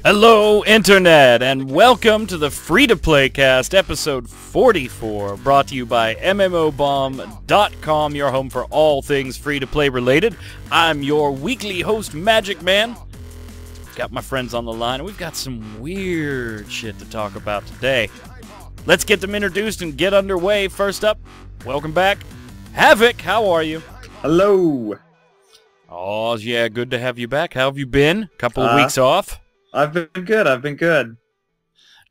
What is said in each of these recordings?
Hello, Internet, and welcome to the Free-to-Play Cast, episode 44, brought to you by MMOBomb.com, your home for all things free-to-play related. I'm your weekly host, Magicman. Got my friends on the line, and we've got some weird shit to talk about today. Let's get them introduced and get underway. First up, welcome back, Havek. How are you? Hello. Oh, yeah, good to have you back. How have you been? Couple of weeks off? I've been good.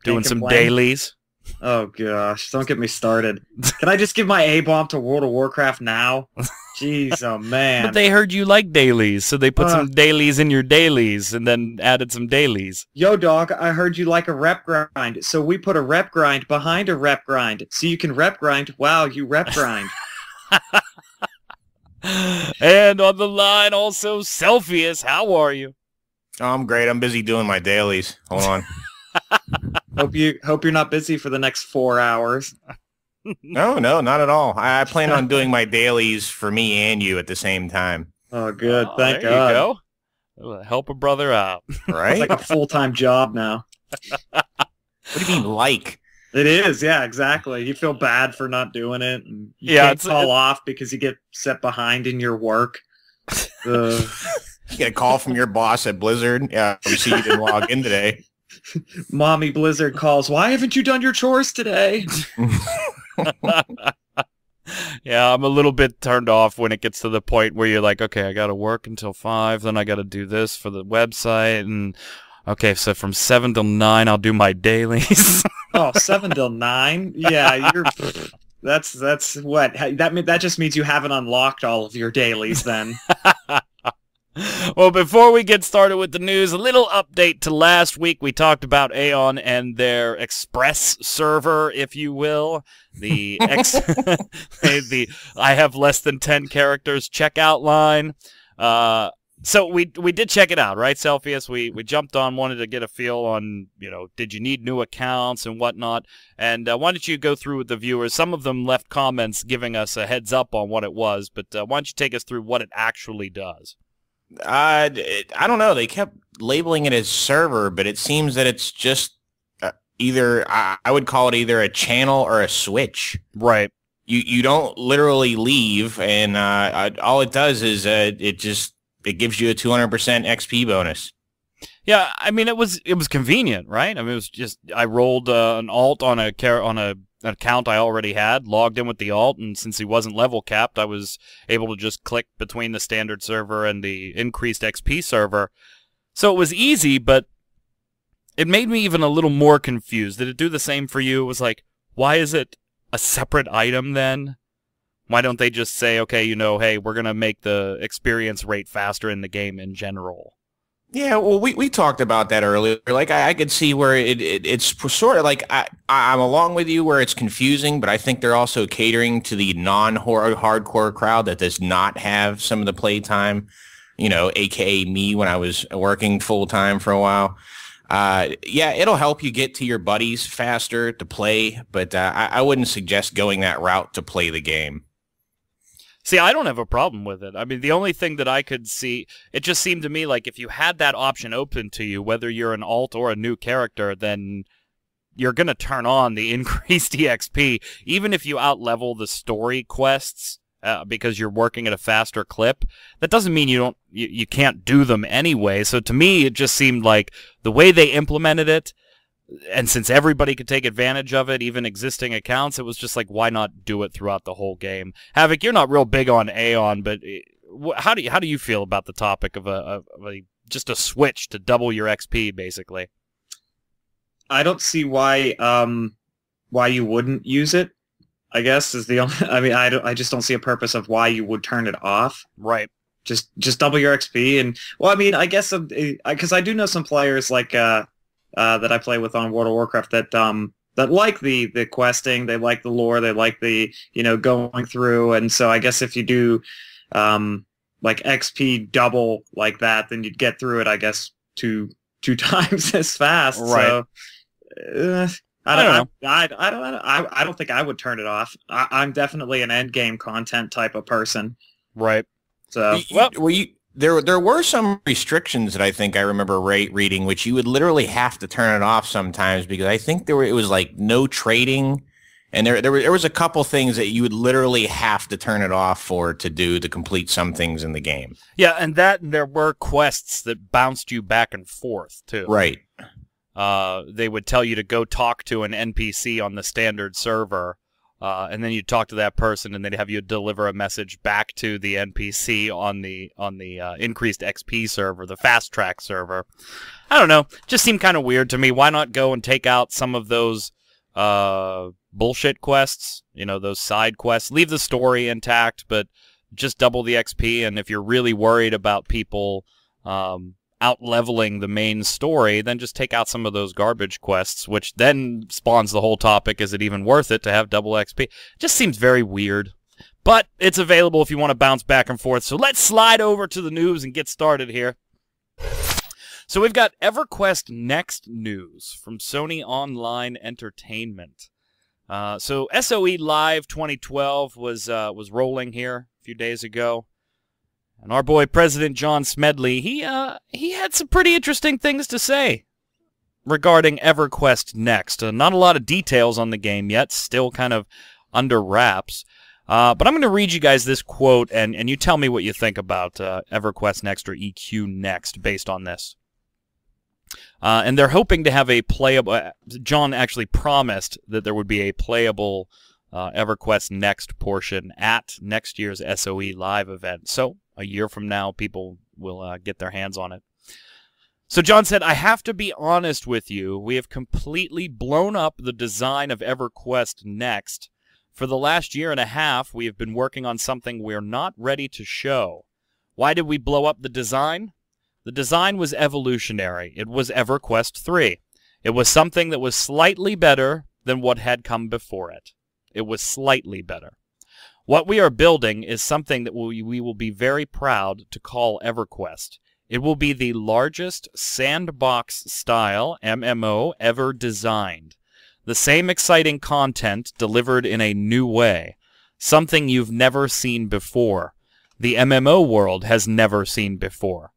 Doing some dailies. Oh gosh, don't get me started. Can I just give my A-bomb to World of Warcraft now? Jeez, oh man. But they heard you like dailies, so they put some dailies in your dailies and then added some dailies. Yo dog, I heard you like a rep grind, so we put a rep grind behind a rep grind, so you can rep grind while you rep grind. And on the line also, Celsius, how are you? Oh, I'm great. I'm busy doing my dailies. Hold on. Hope you're not busy for the next 4 hours. No, not at all. I plan on doing my dailies for me and you at the same time. Oh, good. Thank there God. You go. It'll help a brother out. Right? It's like a full-time job now. What do you mean, like? It is, yeah, exactly. You feel bad for not doing it. And you can't call off because you get set behind in your work. You get a call from your boss at Blizzard. Yeah, we see you didn't log in today. Mommy Blizzard calls, why haven't you done your chores today? Yeah, I'm a little bit turned off when it gets to the point where you're like, okay, I got to work until 5, then I got to do this for the website, and okay, so from 7 till 9, I'll do my dailies. Oh, 7 till 9? Yeah, that's what? That just means you haven't unlocked all of your dailies then. Well, before we get started with the news, a little update to last week. We talked about Aeon and their Express server, if you will. The I have less than 10 characters checkout line. So we did check it out, right, Celsius? We jumped on, wanted to get a feel on, did you need new accounts and whatnot? And why don't you go through with the viewers? Some of them left comments giving us a heads up on what it was, but why don't you take us through what it actually does? I don't know. They kept labeling it as server, but it seems that it's just either, I would call it either a channel or a switch. Right. You don't literally leave, and all it does is it gives you a 200% XP bonus. Yeah, I mean, it was convenient, right? I mean, it was just, I rolled an alt on an account I already had, logged in with the alt, and since he wasn't level capped, I was able to just click between the standard server and the increased XP server. So it was easy, but it made me even a little more confused. Did it do the same for you? It was like, why is it a separate item then? Why don't they just say, okay, hey, we're going to make the experience rate faster in the game in general? Yeah, well, we talked about that earlier. Like, I could see where it's sort of like, I'm along with you where it's confusing, but I think they're also catering to the non-hardcore crowd that does not have some of the playtime, a.k.a. me when I was working full-time for a while. Yeah, it'll help you get to your buddies faster to play, but I wouldn't suggest going that route to play the game. See, I don't have a problem with it. I mean, the only thing that I could see, it just seemed to me like if you had that option open to you, whether you're an alt or a new character, then you're going to turn on the increased EXP, even if you out-level the story quests because you're working at a faster clip. That doesn't mean you can't do them anyway. So to me, it just seemed like the way they implemented it, and since everybody could take advantage of it, even existing accounts, it was just like, why not do it throughout the whole game? Havek, you're not real big on Aeon, but how do you feel about the topic of just a switch to double your XP, basically? I don't see why you wouldn't use it. I guess is the only. I mean, I just don't see a purpose of why you would turn it off. Right. Just double your XP, and well, I mean, I guess because I do know some players like. That I play with on World of Warcraft that like the questing, they like the lore, they like the going through, and so I guess if you do like XP double like that, then you'd get through it, I guess, two times as fast. Right. So I don't know. I don't think I would turn it off. I'm definitely an end game content type of person. Right. So There were some restrictions that I think I remember reading, which you would literally have to turn it off sometimes, because I think it was like no trading, and there was a couple things that you would literally have to turn it off to complete some things in the game. Yeah, and there were quests that bounced you back and forth too. Right. They would tell you to go talk to an NPC on the standard server. And then you talk to that person, and they'd have you deliver a message back to the NPC on the increased XP server, the fast track server. I don't know. Just seemed kind of weird to me. Why not go and take out some of those bullshit quests? You know, those side quests. Leave the story intact, but just double the XP. And if you're really worried about people out-leveling the main story, then just take out some of those garbage quests, which then spawns the whole topic, is it even worth it to have double XP? Just seems very weird. But it's available if you want to bounce back and forth. So let's slide over to the news and get started here. So we've got Everquest Next news from Sony Online Entertainment. So SOE Live 2012 was rolling here a few days ago. And our boy, President John Smedley, he had some pretty interesting things to say regarding Everquest Next. Not a lot of details on the game yet, still kind of under wraps. But I'm going to read you guys this quote, and you tell me what you think about Everquest Next or EQ Next based on this. And they're hoping to have a playable... John actually promised that there would be a playable Everquest Next portion at next year's SOE Live event. So a year from now, people will get their hands on it. So John said, "I have to be honest with you. We have completely blown up the design of Everquest Next. For the last year and a half, we have been working on something we're not ready to show. Why did we blow up the design? The design was evolutionary. It was Everquest 3. It was something that was slightly better than what had come before it. It was slightly better. What we are building is something that we will be very proud to call EverQuest. It will be the largest sandbox-style MMO ever designed. The same exciting content delivered in a new way. Something you've never seen before. The MMO world has never seen before.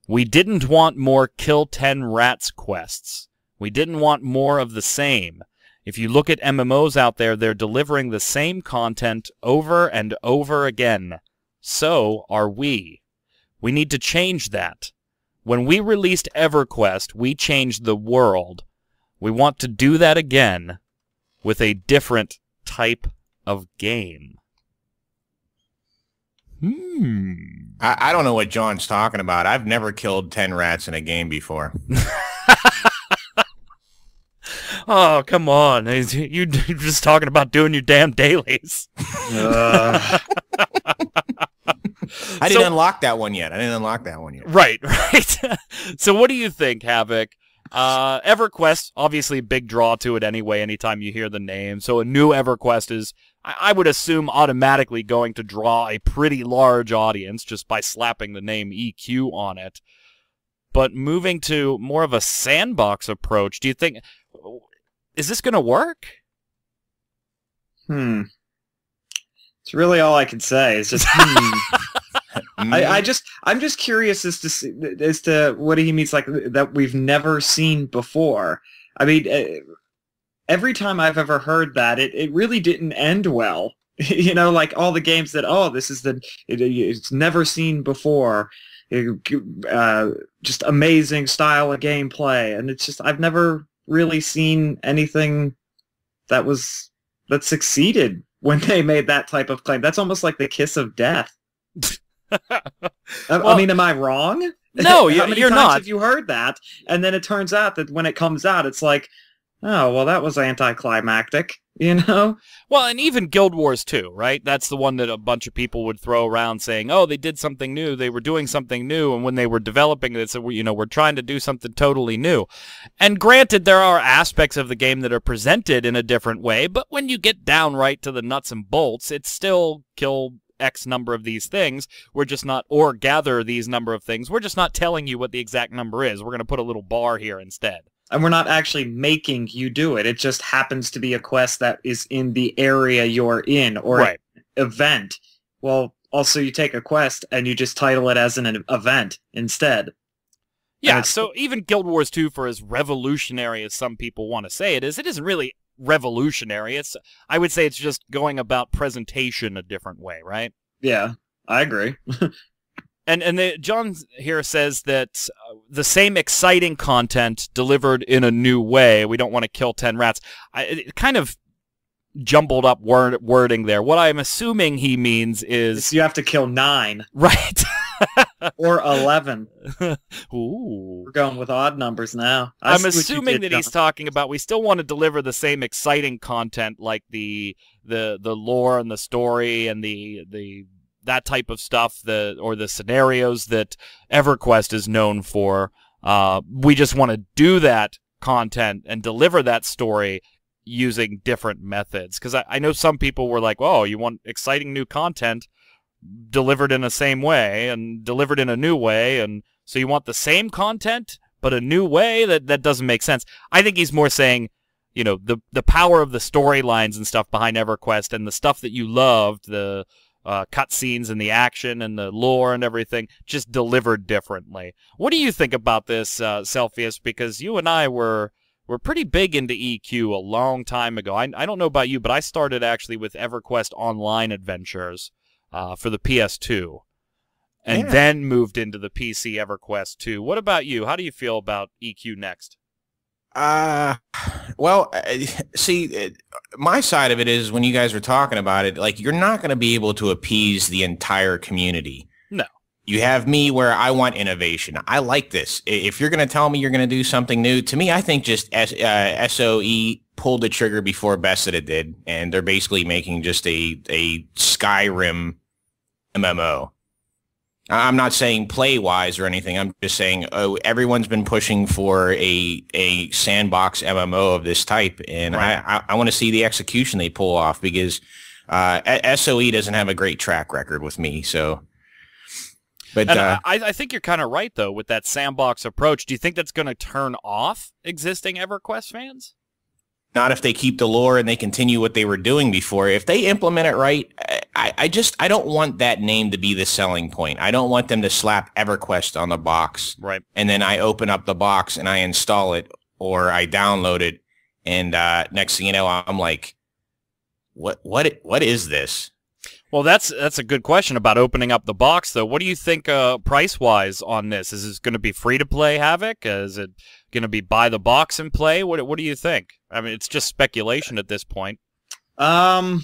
We didn't want more Kill 10 Rats quests. We didn't want more of the same. If you look at MMOs out there, they're delivering the same content over and over again. So are we. We need to change that. When we released EverQuest, we changed the world. We want to do that again with a different type of game." I don't know what John's talking about. I've never killed 10 rats in a game before. Oh, come on. You're just talking about doing your damn dailies. I didn't unlock that one yet. Right, right. So what do you think, Havek? EverQuest, obviously a big draw to it anyway, anytime you hear the name. So a new EverQuest is, I would assume, automatically going to draw a pretty large audience just by slapping the name EQ on it. But moving to more of a sandbox approach, do you think... Is this going to work? It's really all I can say. It's just, I'm just curious as to what he means, like, that we've never seen before. I mean, every time I've ever heard that, it really didn't end well. You know, like all the games that, this is it's never seen before. Just amazing style of gameplay, and it's just, I've never really seen anything that succeeded when they made that type of claim. That's almost like the kiss of death. I mean, am I wrong? No, How many you're times not. have you heard that? And then it turns out that when it comes out, it's like, oh, well, that was anticlimactic, you know? Well, and even Guild Wars 2, right? That's the one that a bunch of people would throw around saying, oh, they did something new, they were doing something new, and when they were developing it, so, you know, we're trying to do something totally new. And granted, there are aspects of the game that are presented in a different way, but when you get down right to the nuts and bolts, it's still kill X number of these things. We're just not, or gather these number of things. We're just not telling you what the exact number is. We're going to put a little bar here instead. And we're not actually making you do it. It just happens to be a quest that is in the area you're in, or right. an event. Well, also you take a quest and you just title it as an event instead. Yeah, so even Guild Wars 2, for as revolutionary as some people want to say it isn't really revolutionary. I would say it's just going about presentation a different way, right? Yeah, I agree. John here says that the same exciting content delivered in a new way. We don't want to kill 10 rats. It kind of jumbled up wording there. What I'm assuming he means is you have to kill 9. Right. Or 11. Ooh. We're going with odd numbers now. I'm assuming that he's talking about we still want to deliver the same exciting content like the lore and the story and the that type of stuff, or the scenarios that EverQuest is known for. We just want to do that content and deliver that story using different methods. Because I know some people were like, oh, you want exciting new content delivered in the same way and delivered in a new way, and so you want the same content but a new way? That doesn't make sense. I think he's more saying, you know, the power of the storylines and stuff behind EverQuest and the stuff that you loved, the cutscenes and the action and the lore and everything, just delivered differently. What do you think about this, Celsius? Because you and I were pretty big into EQ a long time ago. I don't know about you, but I started actually with EverQuest Online Adventures for the PS2, and then moved into the PC EverQuest 2. What about you? How do you feel about EQ Next? Well, see, my side of it is when you guys were talking about it, like, you're not going to be able to appease the entire community. No. You have me where I want innovation. I like this. If you're going to tell me you're going to do something new, to me, I think just SOE pulled the trigger before Bethesda did, and they're basically making just a Skyrim MMO. I'm not saying play-wise or anything. I'm just saying, everyone's been pushing for a sandbox MMO of this type, and right. I want to see the execution they pull off, because SOE doesn't have a great track record with me. So, but I think you're kind of right though with that sandbox approach. Do you think that's going to turn off existing EverQuest fans? Not if they keep the lore and they continue what they were doing before. If they implement it right, I don't want that name to be the selling point. I don't want them to slap EverQuest on the box. Right. And then I open up the box and I install it or I download it, and next thing you know, I'm like, what is this? Well, that's a good question about opening up the box, though. What do you think price-wise on this? Is this going to be free-to-play, Havek? Is it going to be buy the box and play? What do you think? I mean, it's just speculation at this point. I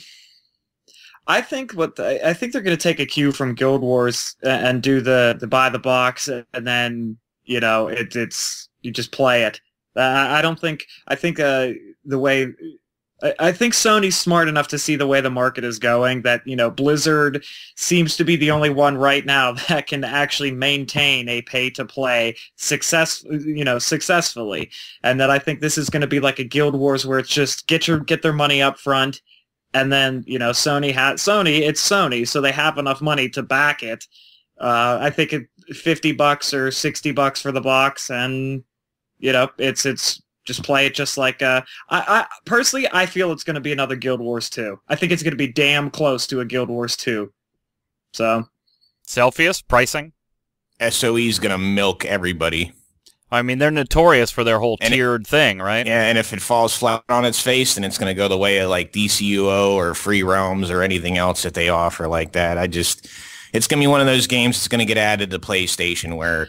think I think they're going to take a cue from Guild Wars and do the buy the box, and then, you know, it's you just play it. I think Sony's smart enough to see the way the market is going, that, you know, Blizzard seems to be the only one right now that can actually maintain a pay-to-play successfully. And that I think this is going to be like a Guild Wars where it's just get their money up front, and then, you know, it's Sony, so they have enough money to back it. I think $50 or $60 for the box, and, you know, it's just play it just like I personally, I feel it's going to be another Guild Wars 2. I think it's going to be damn close to a Guild Wars 2. So, Celsius pricing? SOE's going to milk everybody. I mean, they're notorious for their whole tiered thing, right? Yeah, and if it falls flat on its face, then it's going to go the way of like DCUO or Free Realms or anything else that they offer like that. It's going to be one of those games that's going to get added to PlayStation where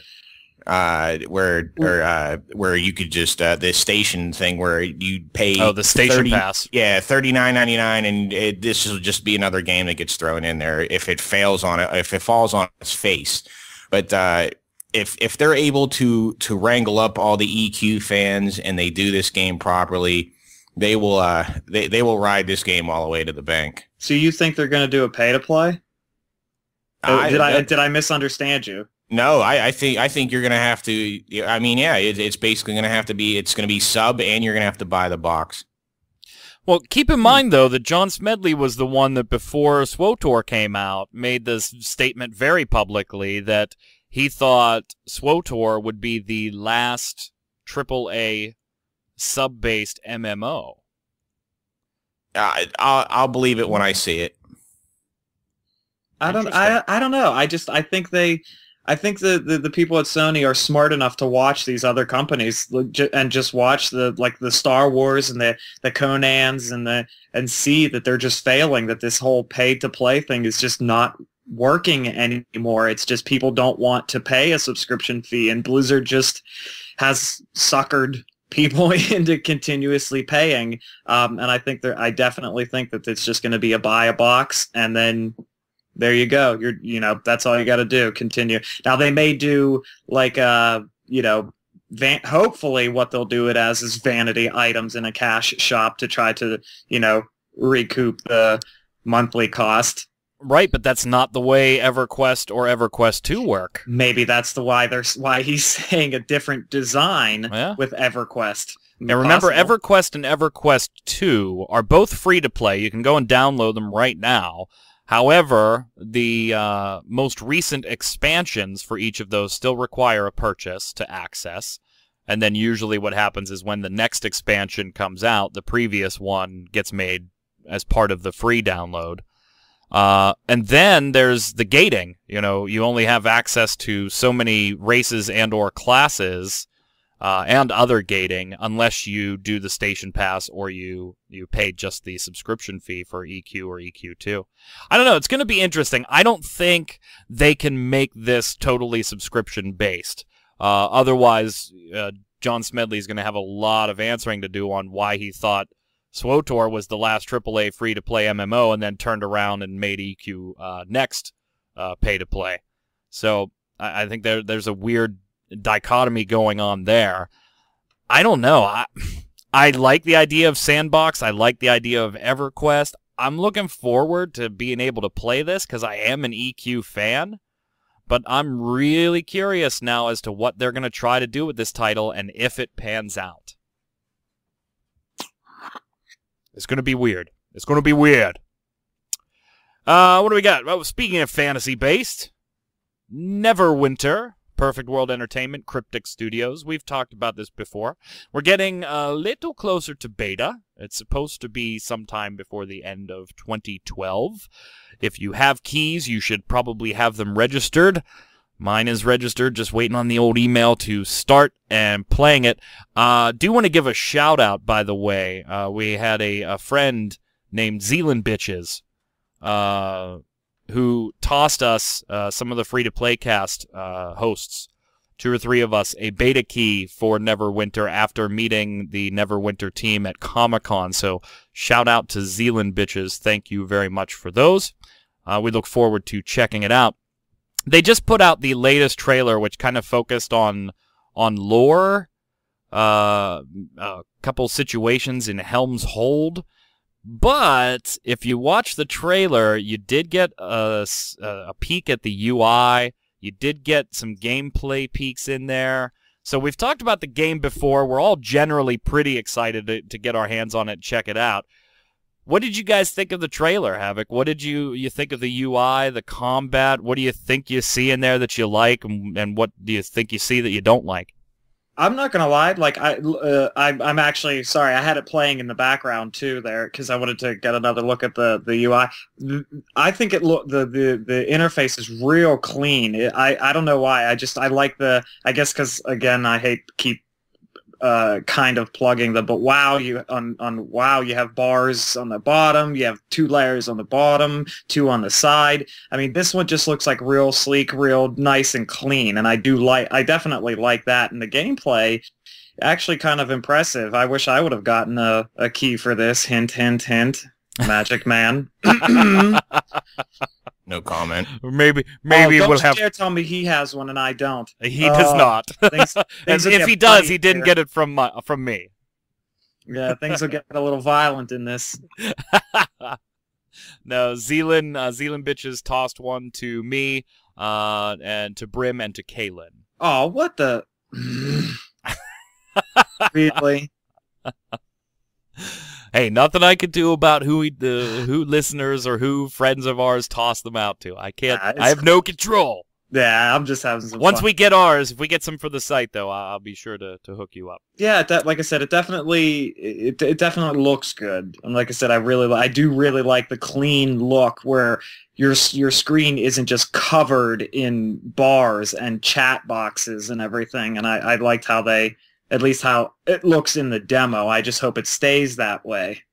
you could just the station thing where you pay the station pass, $39.99, and this will just be another game that gets thrown in there if it falls on its face. But if they're able to wrangle up all the EQ fans and they do this game properly, they will ride this game all the way to the bank. So you think they're going to do a pay to play? Did I misunderstand you? No, I think you're going to have to. I mean, yeah, it's basically going to have to be. It's going to be sub, and you're going to have to buy the box. Well, keep in mind, though, that John Smedley was the one that, before SWTOR came out, made this statement very publicly that he thought SWTOR would be the last AAA sub-based MMO. I'll believe it when I see it. I don't know. I think the people at Sony are smart enough to watch these other companies and just watch the Star Wars and the Conans and see that they're just failing, that this whole pay to play thing is just not working anymore. It's just people don't want to pay a subscription fee, and Blizzard just has suckered people into continuously paying. And I definitely think that it's just going to be a buy a box, and then there you go. That's all you got to do. Continue. Now they may do hopefully what they'll do it as is vanity items in a cash shop to try to, recoup the monthly cost. Right, but that's not the way EverQuest or EverQuest 2 work. Maybe that's why he's saying a different design with EverQuest. And remember, EverQuest and EverQuest 2 are both free to play. You can go and download them right now. However, the most recent expansions for each of those still require a purchase to access. And then usually what happens is when the next expansion comes out, the previous one gets made as part of the free download. And then there's the gating. You only have access to so many races and or classes and other gating unless you do the station pass or you pay just the subscription fee for EQ or EQ2. I don't know. It's going to be interesting. I don't think they can make this totally subscription-based. Otherwise, John Smedley is going to have a lot of answering to do on why he thought SWTOR was the last AAA free-to-play MMO and then turned around and made EQ Next pay-to-play. So I think there's a weird dichotomy going on there. I don't know. I like the idea of Sandbox. I like the idea of EverQuest. I'm looking forward to being able to play this because I am an EQ fan. But I'm really curious now as to what they're going to try to do with this title and if it pans out. It's going to be weird. It's going to be weird. What do we got? Well, speaking of fantasy-based, NeverWinter, Perfect World Entertainment, Cryptic Studios. We've talked about this before. We're getting a little closer to beta. It's supposed to be sometime before the end of 2012. If you have keys, you should probably have them registered. Mine is registered, just waiting on the old email to start and playing it. Do want to give a shout out, by the way. We had a friend named Zealand Bitches who tossed us, some of the free-to-play cast hosts, 2 or 3 of us, a beta key for NeverWinter after meeting the NeverWinter team at Comic-Con. So shout out to Zealand Bitches. Thank you very much for those. We look forward to checking it out. They just put out the latest trailer, which kind of focused on lore, a couple situations in Helm's Hold. But if you watch the trailer, you did get a peek at the UI. You did get some gameplay peeks in there. So we've talked about the game before. We're all generally pretty excited to get our hands on it and check it out. What did you guys think of the trailer, Havek? What did you think of the UI, the combat? What do you think you see in there that you like, and what do you think you see that you don't like? I'm not gonna lie, like I'm actually sorry. I had it playing in the background too there because I wanted to get another look at the UI. I think the interface is real clean. I don't know why. I like I guess because again I hate to keep kind of plugging them, but WoW on WoW you have bars on the bottom, you have 2 layers on the bottom, 2 on the side. I mean, this one just looks like real sleek, real nice and clean, and I definitely like that. And the gameplay actually kind of impressive. I wish I would have gotten a key for this. Hint, hint, hint. Magic Man. No comment. Maybe don't we'll have. Dare tell me he has one and I don't. He does not. Things if he does, he didn't get it from me. Yeah, things will get a little violent in this. No, Zealand Bitches tossed one to me, and to Brim and to Kaylin. Oh, what the? Really? Hey, nothing I could do about who listeners or who friends of ours toss them out to. I can't. I have no control. Yeah, I'm just having some Once fun. we get ours, if we get some for the site, though, I'll be sure to hook you up. Yeah, like I said, it definitely looks good. And like I said, I do really like the clean look where your screen isn't just covered in bars and chat boxes and everything. And I liked how at least how it looks in the demo. I just hope it stays that way.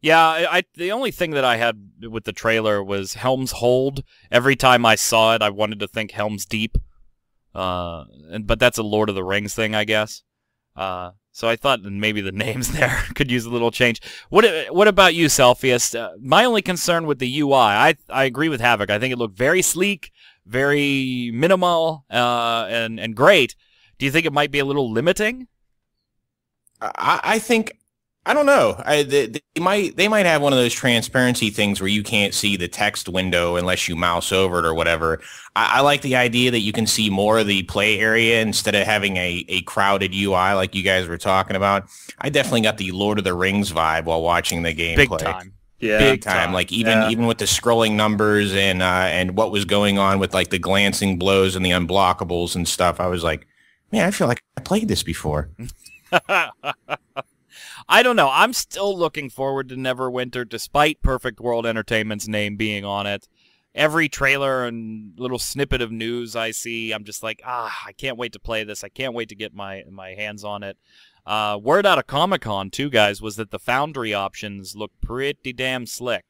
Yeah, the only thing that I had with the trailer was Helm's Hold. Every time I saw it, I wanted to think Helm's Deep. But that's a Lord of the Rings thing, I guess. So I thought maybe the names there could use a little change. What about you, Celsius? My only concern with the UI, I agree with Havek. I think it looked very sleek, very minimal, and great. Do you think it might be a little limiting? I think, I don't know. They might have one of those transparency things where you can't see the text window unless you mouse over it or whatever. I like the idea that you can see more of the play area instead of having a crowded UI like you guys were talking about. I definitely got the Lord of the Rings vibe while watching the gameplay. Big time. Yeah, Big time. Like even with the scrolling numbers and what was going on with like the glancing blows and the unblockables and stuff, I was like, man, I feel like I played this before. I don't know. I'm still looking forward to NeverWinter, despite Perfect World Entertainment's name being on it. Every trailer and little snippet of news I see, I'm just like, I can't wait to play this. I can't wait to get my hands on it. Word out of Comic-Con, too, guys, was that the Foundry options look pretty damn slick.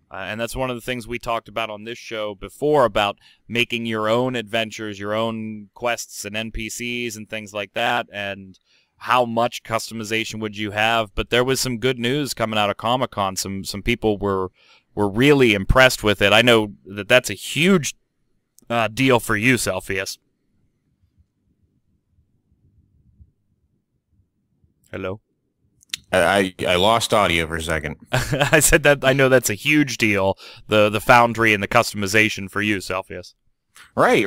And that's one of the things we talked about on this show before about making your own adventures, your own quests and NPCs and things like that, and how much customization would you have. But there was some good news coming out of Comic-Con. Some people were really impressed with it. I know that that's a huge deal for you, Celsius. Hello? I lost audio for a second. I said that I know that's a huge deal, the Foundry and the customization for you, Celsius. Right.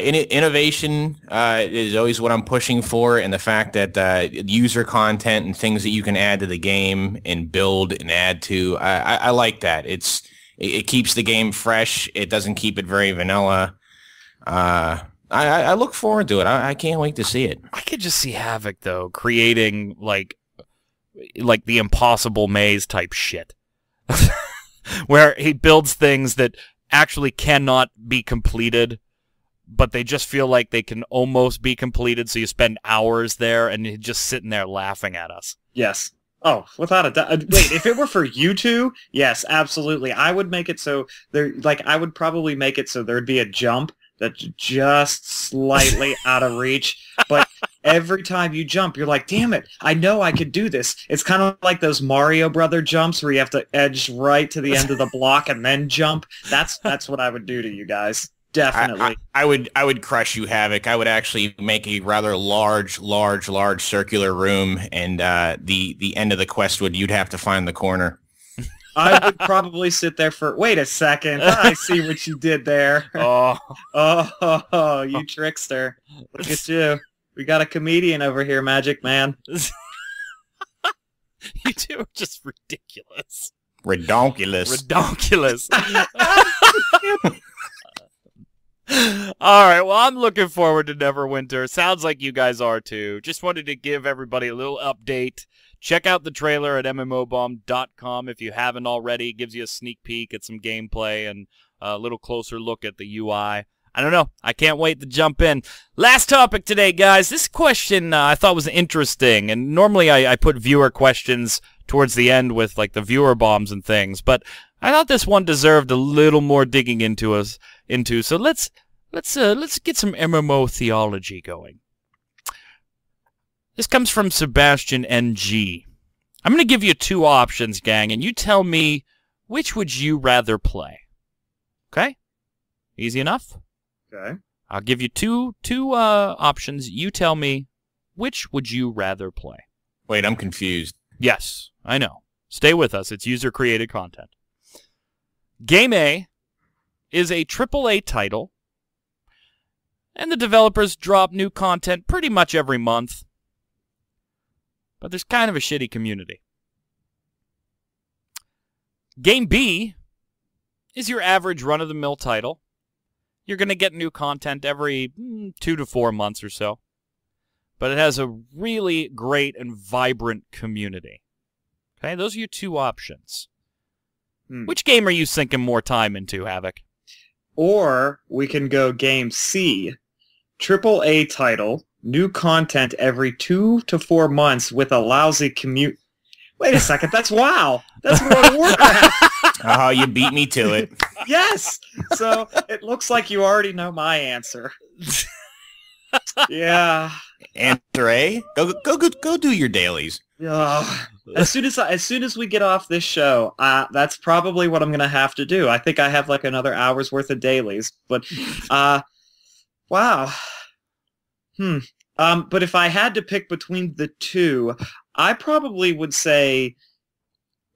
Innovation is always what I'm pushing for, and the fact that user content and things that you can add to the game and build and add to, I like that. It keeps the game fresh. It doesn't keep it very vanilla. I look forward to it. I can't wait to see it. I could just see Havek though creating like the Impossible Maze type shit, where he builds things that actually cannot be completed, but they just feel like they can almost be completed, so you spend hours there and you're just sitting there laughing at us. Yes. Oh, without a doubt. Wait, if it were for you two, yes, absolutely. I would make it so I would probably make it so there'd be a jump that's just slightly out of reach, but every time you jump, you're like, damn it, I know I could do this. It's kind of like those Mario Brother jumps where you have to edge right to the end of the block and then jump. That's what I would do to you guys. Definitely. I would crush you, Havek. I would actually make a rather large circular room, and the end of the quest you'd have to find the corner. I would probably sit there for, wait a second, I see what you did there. Oh, you trickster. Look at you. We got a comedian over here, Magic Man. You two are just ridiculous. Redonkulous. All right, well, I'm looking forward to NeverWinter. Sounds like you guys are too. Just wanted to give everybody a little update. Check out the trailer at mmobomb.com if you haven't already. It gives you a sneak peek at some gameplay and a little closer look at the UI. I don't know. I can't wait to jump in. Last topic today, guys. This question I thought was interesting, and normally I put viewer questions towards the end with like the viewer bombs and things, but I thought this one deserved a little more digging into. So let's get some MMO theology going. This comes from Sebastian NG. I'm going to give you two options, gang, and you tell me which would you rather play. Okay? Easy enough? Okay. I'll give you two options. You tell me which would you rather play. Wait, I'm confused. Yes, I know. Stay with us. It's user-created content. Game A is a AAA title, and the developers drop new content pretty much every month, but there's kind of a shitty community. Game B is your average run-of-the-mill title, You're going to get new content every 2 to 4 months or so. But it has a really great and vibrant community. Okay, those are your two options. Which game are you sinking more time into, Havek? Or we can go game C. AAA title, new content every 2 to 4 months with a lousy commute. Wait a second, that's WoW. That's World of Warcraft. Oh, you beat me to it. Yes. So it looks like you already know my answer. Yeah. Answer A. Go do your dailies. As soon as we get off this show, that's probably what I'm gonna have to do. I think I have like another hour's worth of dailies. But wow. But if I had to pick between the two, I probably would say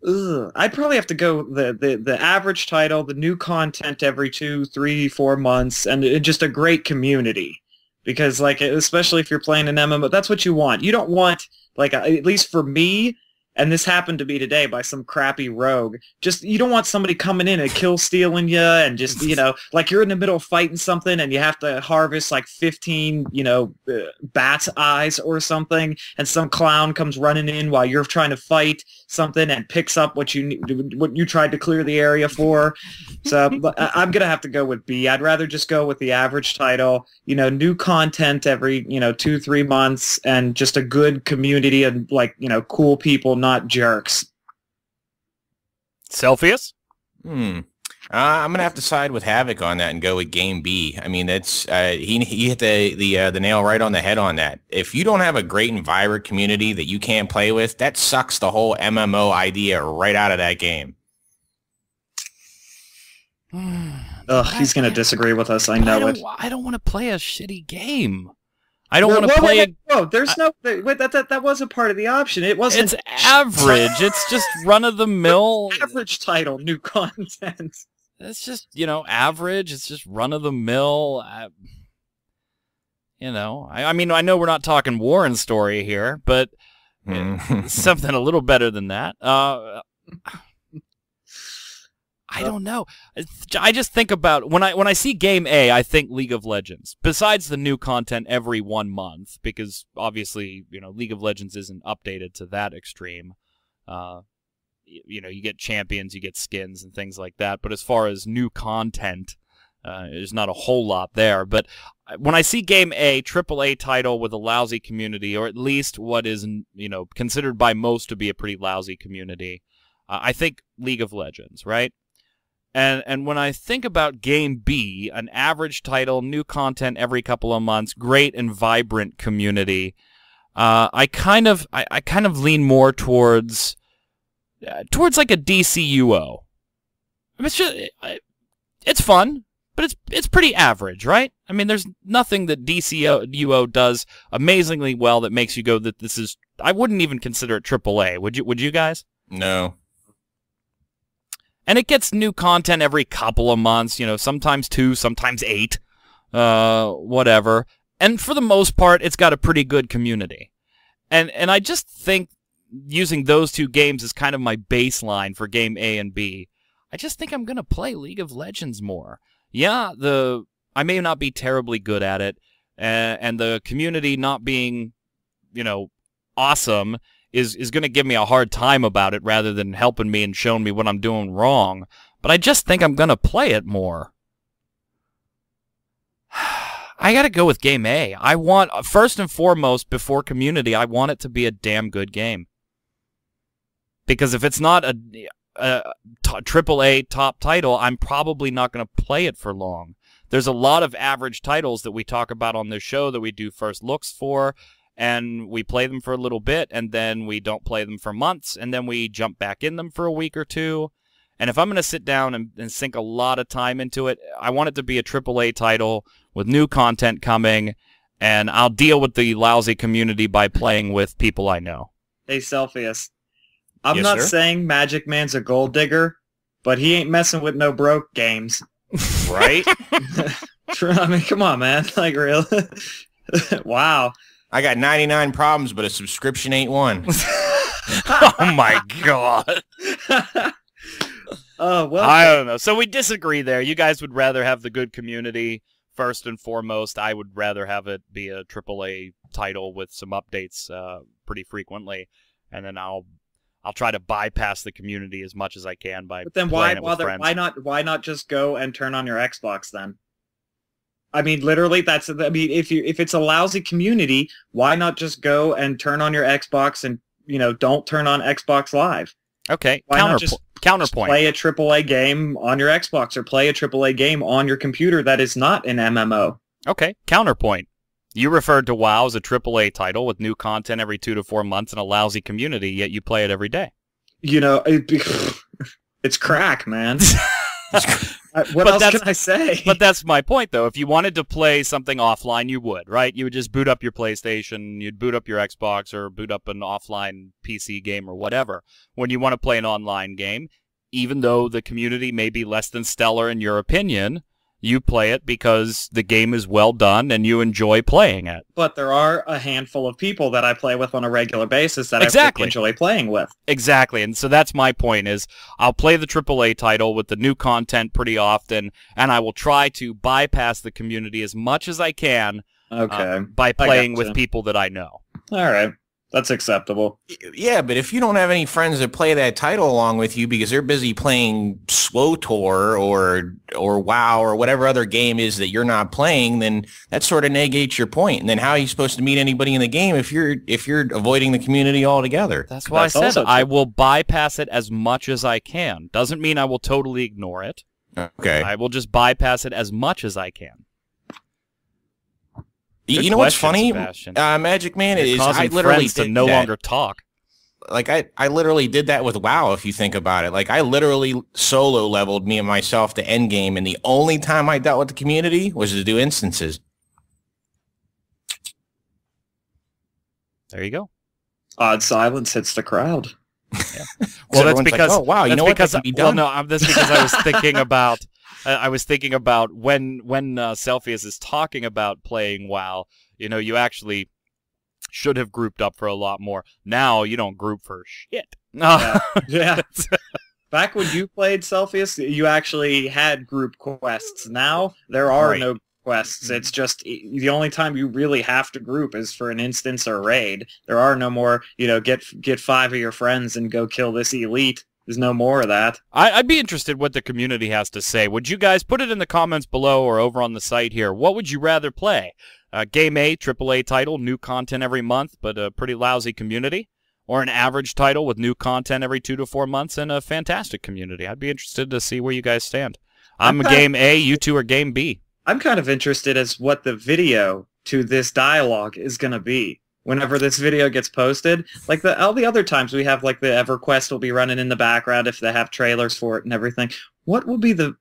I'd probably have to go the average title, the new content every 2, 3, 4 months, and just a great community. Because, like, especially if you're playing an MMO, that's what you want. You don't want, like, at least for me, and this happened to be today by some crappy rogue, just, you don't want somebody coming in and kill-stealing you and just, you know, like you're in the middle of fighting something and you have to harvest, like, 15, you know, bat's eyes or something, and some clown comes running in while you're trying to fight something and picks up what you tried to clear the area for. So I'm going to have to go with B. I'd rather just go with the average title, you know, new content every, you know, 2, 3 months, and just a good community and, like, you know, cool people, not jerks. Celsius? I'm gonna have to side with Havek on that and go with game B. I mean, that's he hit the nail right on the head on that. If you don't have a great and vibrant community that you can't play with, that sucks the whole MMO idea right out of that game. He's gonna disagree with us. I know it. I don't want to play a shitty game. I don't want to play. No, there's no. Wait, that wasn't part of the option. It wasn't. It's average. It's just run of the mill. Average title, new content. It's just, you know, average. It's just run of the mill. You know, I mean, I know we're not talking War and Story here, but something a little better than that. I don't know. I just think about when I see game A, I think League of Legends. Besides the new content every 1 month, because obviously, you know, League of Legends isn't updated to that extreme. You know, you get champions, you get skins and things like that. But as far as new content, there's not a whole lot there. But when I see game A, AAA title with a lousy community, or at least what is, you know, considered by most to be a pretty lousy community, I think League of Legends, right? And when I think about game B, an average title, new content every couple of months, great and vibrant community, I kind of lean more towards like a DCUO. I mean, it's fun, but it's pretty average, right? I mean, there's nothing that DCUO does amazingly well that makes you go that this is. I wouldn't even consider it AAA. Would you guys? No. And it gets new content every couple of months, you know, sometimes 2, sometimes 8, whatever. And for the most part, it's got a pretty good community. And I just think using those two games as kind of my baseline for game A and B, I just think I'm going to play League of Legends more. Yeah, I may not be terribly good at it, and the community not being, you know, awesome is going to give me a hard time about it rather than helping me and showing me what I'm doing wrong. But I just think I'm going to play it more. I got to go with game A. I want, first and foremost, before community, I want it to be a damn good game. Because if it's not a AAA top title, I'm probably not going to play it for long. There's a lot of average titles that we talk about on this show that we do first looks for, and we play them for a little bit, and then we don't play them for months, and then we jump back in them for a week or two. And if I'm going to sit down and sink a lot of time into it, I want it to be a AAA title with new content coming, and I'll deal with the lousy community by playing with people I know. Hey, Celsius. I'm Yes, not sir? saying Magic Man's a gold digger, but he ain't messing with no broke games. Right? I mean, come on, man. Like, really? Wow. I got 99 problems, but a subscription ain't one. Oh my god. Well, I don't know. So we disagree there. You guys would rather have the good community first and foremost. I would rather have it be a AAA title with some updates pretty frequently, and then I'll try to bypass the community as much as I can by but then playing it with friends. why not just go and turn on your Xbox then? I mean, literally, if it's a lousy community, why not just go and turn on your Xbox and, don't turn on Xbox Live? Okay, Why not just counterpoint. play a AAA game on your Xbox or play a AAA game on your computer that is not an MMO? Okay, counterpoint. You referred to WoW as a AAA title with new content every 2 to 4 months and a lousy community, yet you play it every day. It's crack, man. What else can I say? But that's my point, though. If you wanted to play something offline, you would, right? You would just boot up your PlayStation, you'd boot up your Xbox, or boot up an offline PC game or whatever. When you want to play an online game, even though the community may be less than stellar in your opinion, you play it because the game is well done and you enjoy playing it. But there are a handful of people that I play with on a regular basis that Exactly. I enjoy playing with. Exactly, and so that's my point is I'll play the AAA title with the new content pretty often, and I will try to bypass the community as much as I can by playing with people that I know. All right. That's acceptable. Yeah, but if you don't have any friends that play that title along with you because they're busy playing SWOTOR or WoW or whatever other game is that you're not playing, then that sort of negates your point. And then how are you supposed to meet anybody in the game if you're avoiding the community altogether? That's why I said I will bypass it as much as I can. Doesn't mean I will totally ignore it. Okay. I will just bypass it as much as I can. You know what's funny, Magic Man, is I literally did no longer talk. Like I literally did that with WoW. If you think about it, like I literally solo leveled me and myself to end game, and the only time I dealt with the community was to do instances. There you go. Odd silence hits the crowd. Yeah. Well, that's because like, oh wow, you know what? That can be done. Well, no, that's because I was thinking about. I was thinking about when Celsius is talking about playing WoW, you actually should have grouped up for a lot more. Now you don't group for shit. Yeah. Back when you played Celsius, you actually had group quests. Now there are no quests. It's just the only time you really have to group is for an instance or raid. There are no more, get 5 of your friends and go kill this elite. There's no more of that. I'd be interested what the community has to say. Would you guys put it in the comments below or over on the site here? What would you rather play? Game A, AAA title, new content every month, but a pretty lousy community? Or an average title with new content every 2 to 4 months and a fantastic community? I'd be interested to see where you guys stand. I'm Game A, you two are Game B. I'm kind of interested as what the video to this dialogue is going to be. Whenever this video gets posted, like all the other times we have, like the EverQuest will be running in the background if they have trailers for it and everything. What will be the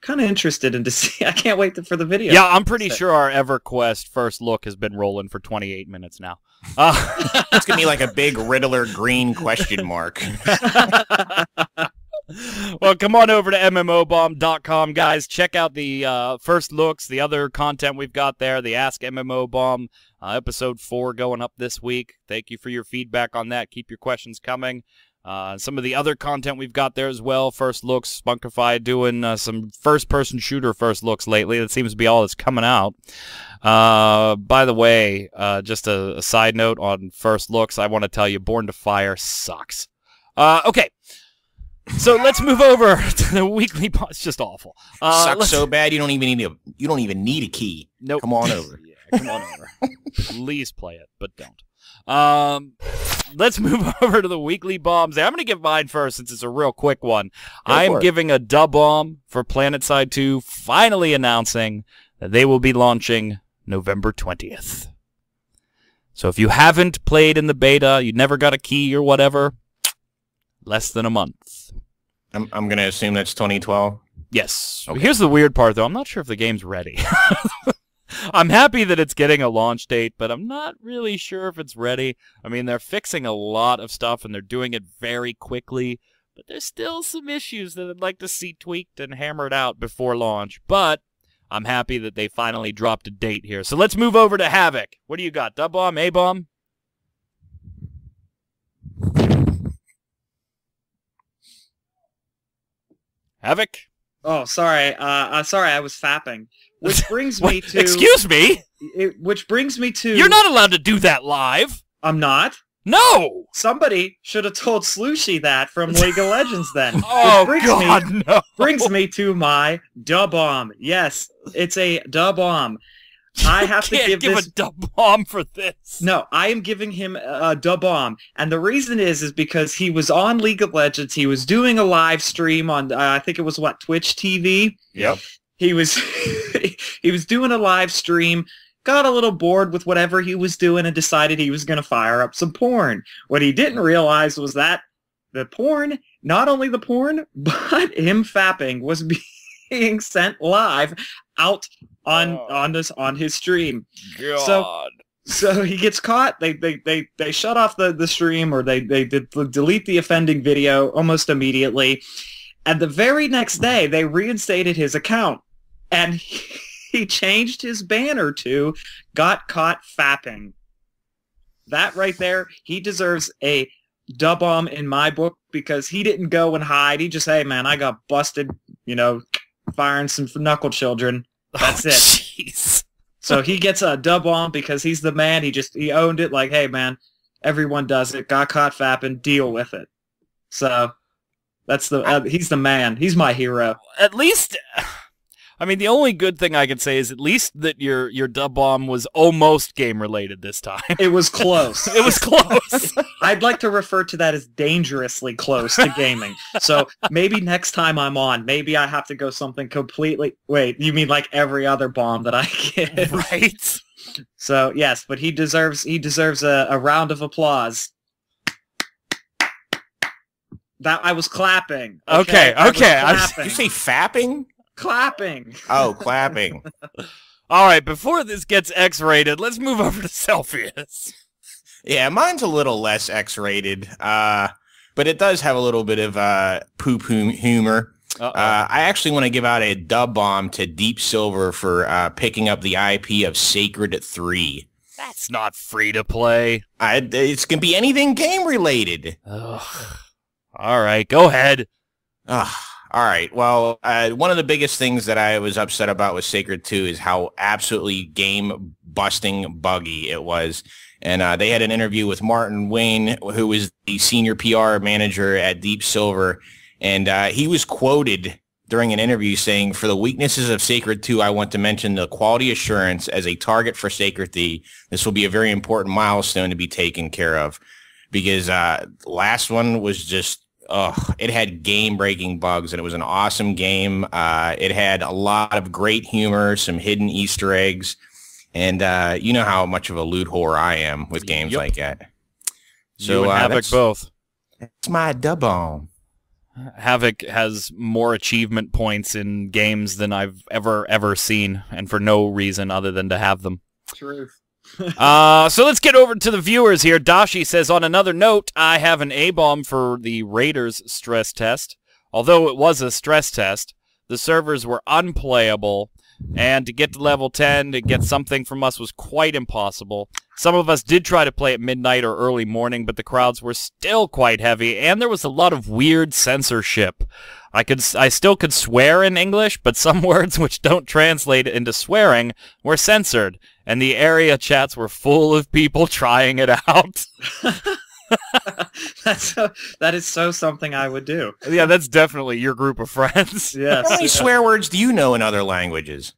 kind of interested in to see? I can't wait for the video. Yeah, I'm pretty sure our EverQuest first look has been rolling for 28 minutes now. It's gonna be like a big Riddler green question mark. Well, come on over to mmobomb.com, guys. Check out the first looks, the other content we've got there, the Ask MMO Bomb, episode 4 going up this week. Thank you for your feedback on that. Keep your questions coming. Some of the other content we've got there as well. First looks, Spunkified doing some first-person shooter first looks lately. That seems to be all that's coming out. By the way, just a side note on first looks, I want to tell you, Born to Fire sucks. Okay. So let's move over to the weekly. It's just awful. Sucks so bad you don't even need a key. Nope. Come on over. Yeah, come on over. Please play it, but don't. Let's move over to the weekly bombs. I'm going to give mine first since it's a real quick one. I am giving a dub bomb for PlanetSide 2, finally announcing that they will be launching November 20th. So if you haven't played in the beta, you never got a key or whatever, less than a month. I'm going to assume that's 2012? Yes. Okay. Here's the weird part, though. I'm not sure if the game's ready. I'm happy that it's getting a launch date, but I'm not really sure if it's ready. I mean, they're fixing a lot of stuff, and they're doing it very quickly, but there's still some issues that I'd like to see tweaked and hammered out before launch. But I'm happy that they finally dropped a date here. So let's move over to Havek. What do you got? Dub bomb? A bomb? Havek? Oh, sorry. Sorry, I was fapping. Which brings me to... Excuse me? Which brings me to... You're not allowed to do that live. I'm not? No! Somebody should have told Slushy that from League of Legends then. Oh, God, no. Brings me to my da-bomb. Yes, it's a da-bomb. I have to give a da-bomb for this. No, I am giving him a da-bomb. And the reason is because he was on League of Legends. He was doing a live stream on, I think it was, Twitch TV? Yep. He was, he was doing a live stream, got a little bored with whatever he was doing, and decided he was going to fire up some porn. What he didn't realize was that the porn, not only the porn, but him fapping was being sent live out on his stream. God. So he gets caught. They shut off the stream, or they delete the offending video almost immediately. And the very next day, they reinstated his account, and he changed his banner to "Got Caught Fapping." That right there, he deserves a da-bomb in my book, because he didn't go and hide. He just, hey man, I got busted, firing some knuckle children. That's it. Jeez. So he gets a da-bomb because he's the man. He owned it. Like, hey man, everyone does it. Got caught fapping. Deal with it. So that's he's the man. He's my hero. At least, I mean, the only good thing I can say is at least that your da-bomb was almost game-related this time. It was close. It was close. I'd like to refer to that as dangerously close to gaming. So maybe next time I'm on, maybe I have to go something completely... Wait, you mean like every other bomb that I get? Right. So, yes, but he deserves a round of applause. That I was clapping. Okay. Did you say fapping? Clapping. Oh, clapping. All right, before this gets X-rated, let's move over to Celsius. Yeah, mine's a little less X-rated, but it does have a little bit of poop humor. I actually want to give out a dub bomb to Deep Silver for picking up the IP of Sacred 3. That's not free to play. It's going to be anything game-related. Ugh. All right, go ahead. All right. Well, one of the biggest things that I was upset about with Sacred 2 is how absolutely game-busting buggy it was. And they had an interview with Martin Wayne, who was the senior PR manager at Deep Silver. And he was quoted during an interview saying, "For the weaknesses of Sacred 2, I want to mention the quality assurance as a target for Sacred 3. This will be a very important milestone to be taken care of." Because last one was just... it had game-breaking bugs, and it was an awesome game. It had a lot of great humor, some hidden Easter eggs, and you know how much of a loot whore I am with games like that. So you and Havek both. That's my dub-bomb. Havek has more achievement points in games than I've ever seen, and for no reason other than to have them. Truth. So let's get over to the viewers here. Dashi says, on another note, I have an A-bomb for the Raiders stress test. Although it was a stress test, the servers were unplayable, and to get to level 10 to get something from us was quite impossible. Some of us did try to play at midnight or early morning, but the crowds were still quite heavy, and there was a lot of weird censorship. I still could swear in English, but some words which don't translate into swearing were censored, and the area chats were full of people trying it out. That is so something I would do. Yeah, that's definitely your group of friends. Yes. How many swear words do you know in other languages?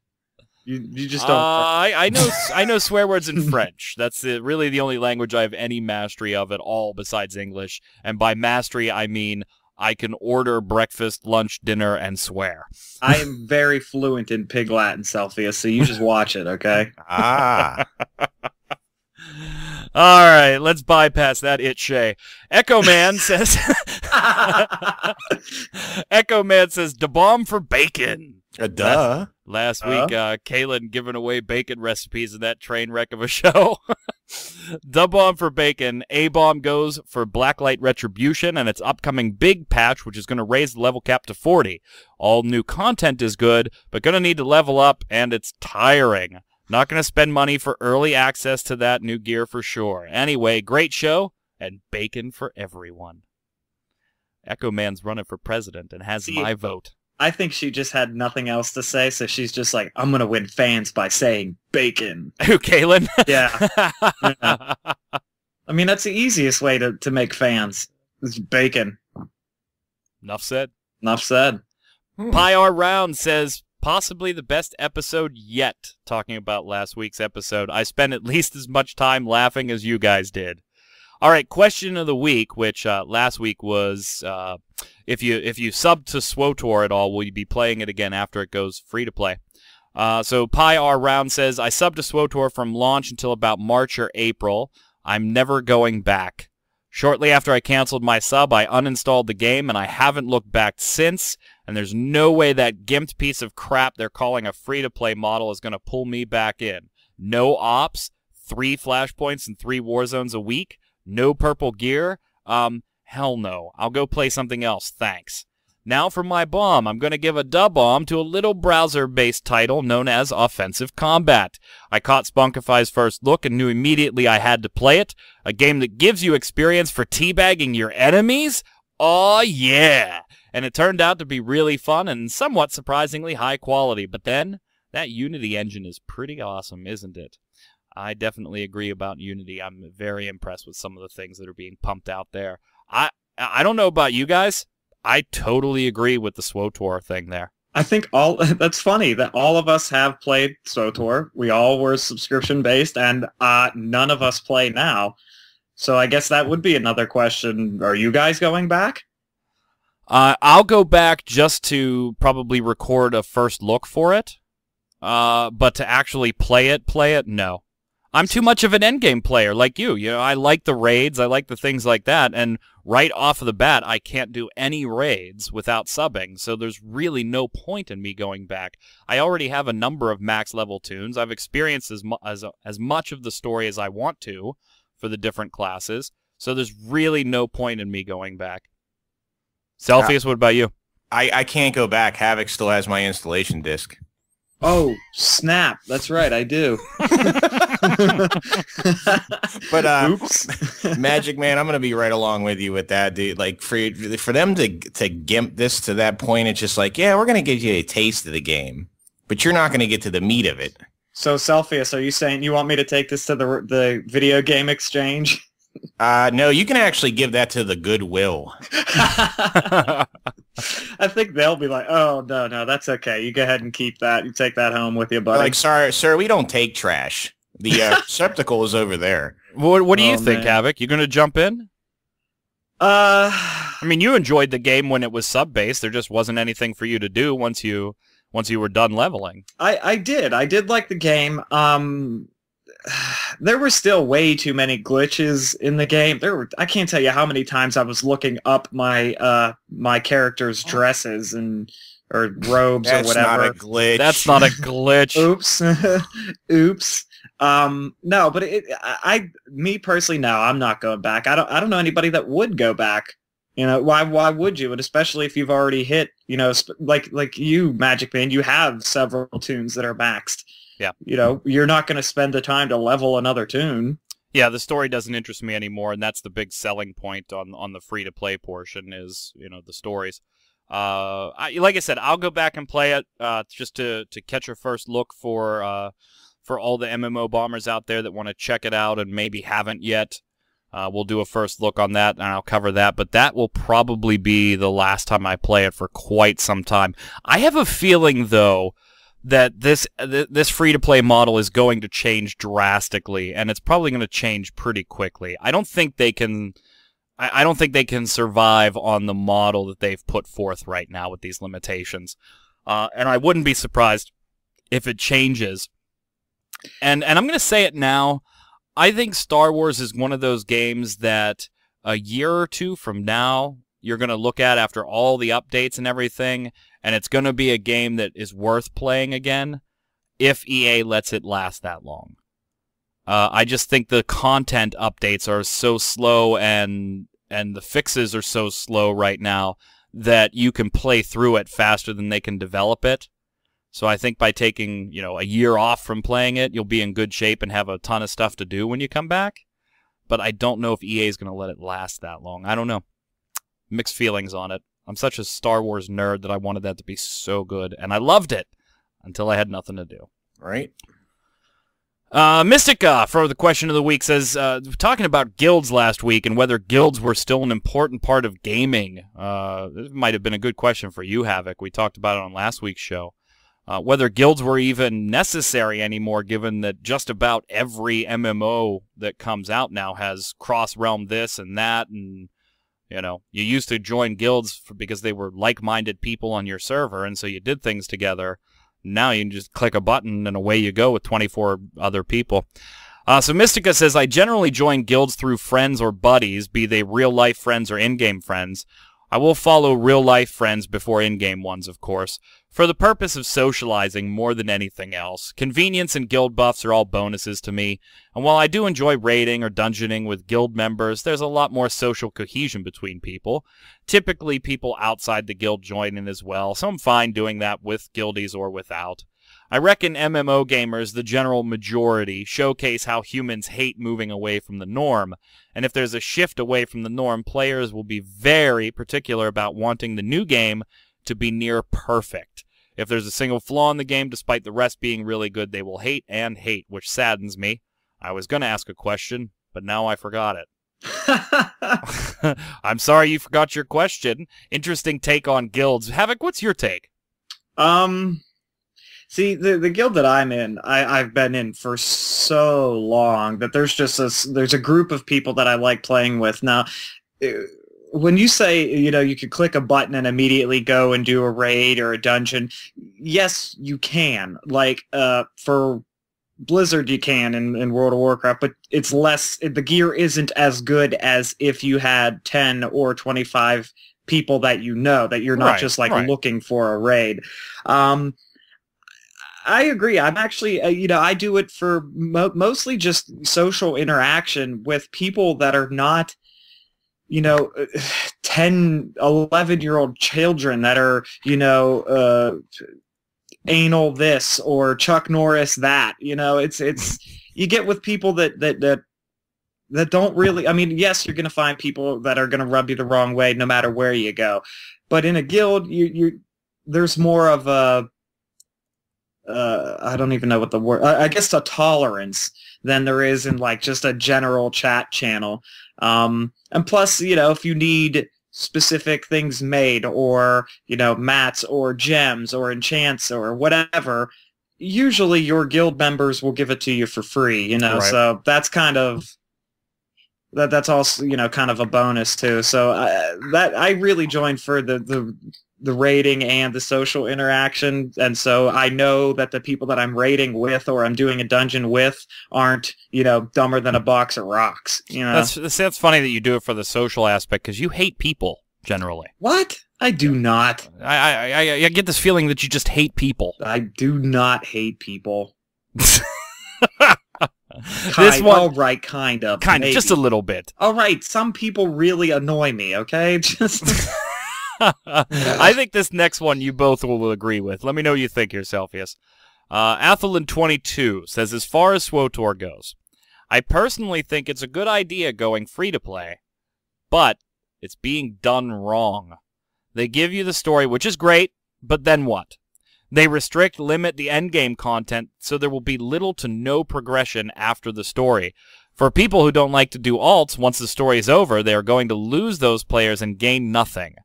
You just don't. I know swear words in French. That's really the only language I have any mastery of at all besides English. And by mastery, I mean I can order breakfast, lunch, dinner, and swear. I am very fluent in Pig Latin, Celsius, so you just watch it, okay? Ah. All right, let's bypass that Shay. Echo Man says... Echo Man says, "Da bomb for bacon." Duh. Last week, Kaylin giving away bacon recipes in that train wreck of a show. Da bomb for bacon. A-bomb goes for Blacklight Retribution and its upcoming big patch, which is going to raise the level cap to 40. All new content is good, but going to need to level up, and it's tiring. Not going to spend money for early access to that new gear for sure. Anyway, great show, and bacon for everyone. Echo Man's running for president and has my vote. I think she just had nothing else to say, so she's just like, I'm gonna win fans by saying bacon. Who, Kaylin? Yeah. Yeah. I mean, that's the easiest way to make fans. Is bacon. Enough said. Enough said. Pyr Round says, possibly the best episode yet, talking about last week's episode. I spent at least as much time laughing as you guys did. All right, question of the week, which last week was, if you sub to SWOTOR at all, will you be playing it again after it goes free to play? So Pyr Round says, I subbed to SWOTOR from launch until about March or April. I'm never going back. Shortly after I canceled my sub, I uninstalled the game, and I haven't looked back since, and there's no way that gimped piece of crap they're calling a free-to-play model is going to pull me back in. No ops, 3 flashpoints and 3 war zones a week, no purple gear, hell no. I'll go play something else, thanks. Now for my bomb. I'm going to give a bomb to a little browser-based title known as Offensive Combat. I caught Spunkify's first look and knew immediately I had to play it. A game that gives you experience for teabagging your enemies? Aw, yeah! And it turned out to be really fun and somewhat surprisingly high quality. But then, that Unity engine is pretty awesome, isn't it? I definitely agree about Unity. I'm very impressed with some of the things that are being pumped out there. I don't know about you guys. I totally agree with the SWOTOR thing there. I think that's funny that all of us have played SWOTOR. We all were subscription-based, and none of us play now. So I guess that would be another question. Are you guys going back? I'll go back just to probably record a first look for it. But to actually play it, no. I'm too much of an endgame player like you. You know, I like the raids, I like the things like that, and right off of the bat, I can't do any raids without subbing, so there's really no point in me going back. I already have a number of max level tunes. I've experienced as much of the story as I want to for the different classes, so there's really no point in me going back. Celsius, what about you? I can't go back. Havek still has my installation disc. Oh, snap. That's right, I do. But Oops. Magic Man, I'm gonna be right along with you with that, dude. Like for them to gimp this to that point, it's just like, yeah, we're gonna give you a taste of the game, but you're not gonna get to the meat of it. So, Celsius, are you saying you want me to take this to the video game exchange? No, you can actually give that to the Goodwill. I think they'll be like, oh, no, that's okay. You go ahead and keep that. You take that home with you, buddy. Like, sorry, sir, we don't take trash. The receptacle is over there. What do you think, man? Havek? You going to jump in? I mean, you enjoyed the game when it was sub-based. There just wasn't anything for you to do once you were done leveling. I did. I did like the game. There were still way too many glitches in the game. I can't tell you how many times I was looking up my my character's dresses or robes or whatever. That's not a glitch. That's not a glitch. Oops. Oops. No, but me personally, no, I'm not going back. I don't know anybody that would go back. You know, why would you? And especially if you've already hit, you know, like you, Magic Man, you have several tunes that are maxed. Yeah. You know, you're not going to spend the time to level another tune. Yeah, the story doesn't interest me anymore, and that's the big selling point on the free-to-play portion is, you know, the stories. Like I said, I'll go back and play it just to catch a first look for all the MMO bombers out there that want to check it out and maybe haven't yet. We'll do a first look on that, and I'll cover that, but that will probably be the last time I play it for quite some time. I have a feeling, though, that this free-to-play model is going to change drastically, and it's probably going to change pretty quickly. I don't think they can survive on the model that they've put forth right now with these limitations. And I wouldn't be surprised if it changes. And I'm going to say it now. I think Star Wars is one of those games that a year or two from now you're going to look at after all the updates and everything, and it's going to be a game that is worth playing again if EA lets it last that long. I just think the content updates are so slow and the fixes are so slow right now that you can play through it faster than they can develop it. So I think by taking, you know, a year off from playing it, you'll be in good shape and have a ton of stuff to do when you come back. But I don't know if EA is going to let it last that long. I don't know. Mixed feelings on it. I'm such a Star Wars nerd that I wanted that to be so good, and I loved it until I had nothing to do. Right. Mystica, for the question of the week, says, talking about guilds last week and whether guilds were still an important part of gaming. This might have been a good question for you, Havek. We talked about it on last week's show. Whether guilds were even necessary anymore, given that just about every MMO that comes out now has cross-realm this and that, and, you know, you used to join guilds because they were like-minded people on your server, and so you did things together. Now you can just click a button and away you go with 24 other people. So Mystica says, I generally join guilds through friends or buddies, be they real-life friends or in-game friends. I will follow real-life friends before in-game ones, of course, for the purpose of socializing more than anything else. Convenience and guild buffs are all bonuses to me, and while I do enjoy raiding or dungeoning with guild members, there's a lot more social cohesion between people. Typically, people outside the guild join in as well, so I'm fine doing that with guildies or without. I reckon MMO gamers, the general majority, showcase how humans hate moving away from the norm, and if there's a shift away from the norm, players will be very particular about wanting the new game to be near perfect. If there's a single flaw in the game, despite the rest being really good, they will hate and hate, which saddens me. I was going to ask a question, but now I forgot it. I'm sorry you forgot your question. Interesting take on guilds. Havek, what's your take? See, the guild that I'm in, I've been in for so long that there's a group of people that I like playing with. Now, when you say, you know, you could click a button and immediately go and do a raid or a dungeon, yes, you can. Like, for Blizzard you can in World of Warcraft, but it's less, the gear isn't as good as if you had 10 or 25 people that you know, that you're not just like looking for a raid. I agree. I'm actually, you know, I do it for mostly just social interaction with people that are not, you know, 10, 11-year-old children that are, you know, anal this or Chuck Norris that. You know, it's you get with people that don't really, I mean, yes, you're going to find people that are going to rub you the wrong way no matter where you go. But in a guild, there's more of a, I don't even know what the word, I guess a tolerance than there is in like just a general chat channel. And plus, you know, if you need specific things made or, you know, mats or gems or enchants or whatever, usually your guild members will give it to you for free, you know, so that's kind of, that's also, you know, kind of a bonus too. So that I really joined for the raiding and the social interaction, and so I know that the people that I'm raiding with or I'm doing a dungeon with aren't, you know, dumber than a box of rocks. You know, that's funny that you do it for the social aspect because you hate people generally. What? I do not. I get this feeling that you just hate people. I do not hate people. This one, all right, kind of, just a little bit. All right, some people really annoy me. Okay, just. I think this next one you both will agree with. Let me know what you think here, Celsius. Athelin22 says, as far as SWTOR goes, I personally think it's a good idea going free-to-play, but it's being done wrong. They give you the story, which is great, but then what? They limit the endgame content, so there will be little to no progression after the story. For people who don't like to do alts, once the story is over, they are going to lose those players and gain nothing.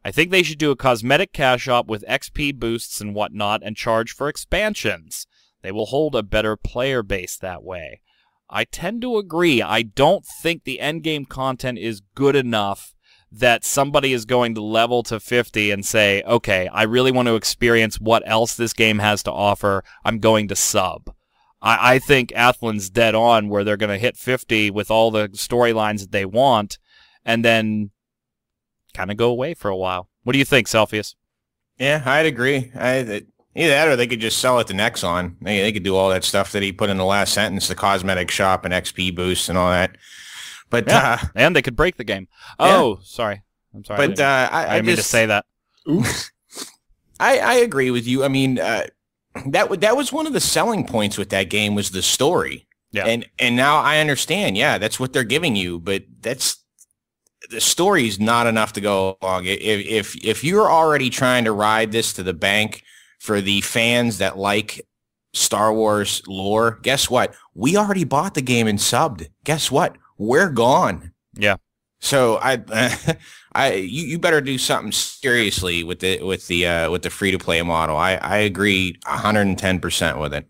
I think they should do a cosmetic cash shop with XP boosts and whatnot and charge for expansions. They will hold a better player base that way. I tend to agree. I don't think the endgame content is good enough that somebody is going to level to 50 and say, okay, I really want to experience what else this game has to offer. I'm going to sub. I think Athlin's dead on where they're going to hit 50 with all the storylines that they want and then kind of go away for a while. What do you think, Celsius? Yeah, I'd agree. Either that or they could just sell it to Nexon. They could do all that stuff that he put in the last sentence, the cosmetic shop and XP boosts and all that. But yeah, and they could break the game. Oh, yeah. Sorry. I'm sorry. But I didn't mean to say that. Oops. I agree with you. I mean, that was one of the selling points with that game was the story. Yeah. And now I understand. Yeah, that's what they're giving you, but that's the story's not enough to go along. If you're already trying to ride this to the bank for the fans that like Star Wars lore, guess what? We already bought the game and subbed. Guess what? We're gone. Yeah. So you better do something seriously with the free to play model. I agree 110% with it.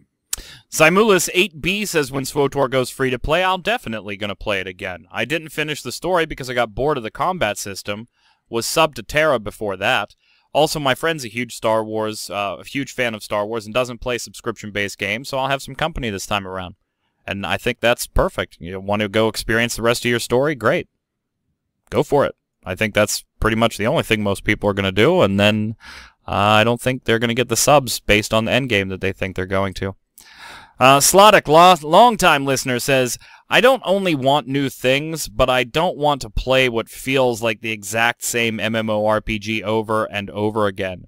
Zymulus 8B says when SWTOR goes free to play, I'll definitely gonna play it again. I didn't finish the story because I got bored of the combat system. Was subbed to Terra before that. Also, my friend's a huge a huge fan of Star Wars and doesn't play subscription-based games, so I'll have some company this time around. And I think that's perfect. You want to go experience the rest of your story? Great. Go for it. I think that's pretty much the only thing most people are going to do, and then I don't think they're going to get the subs based on the end game that they think they're going to. Slodic, long-time listener, says, I don't only want new things, but I don't want to play what feels like the exact same MMORPG over and over again.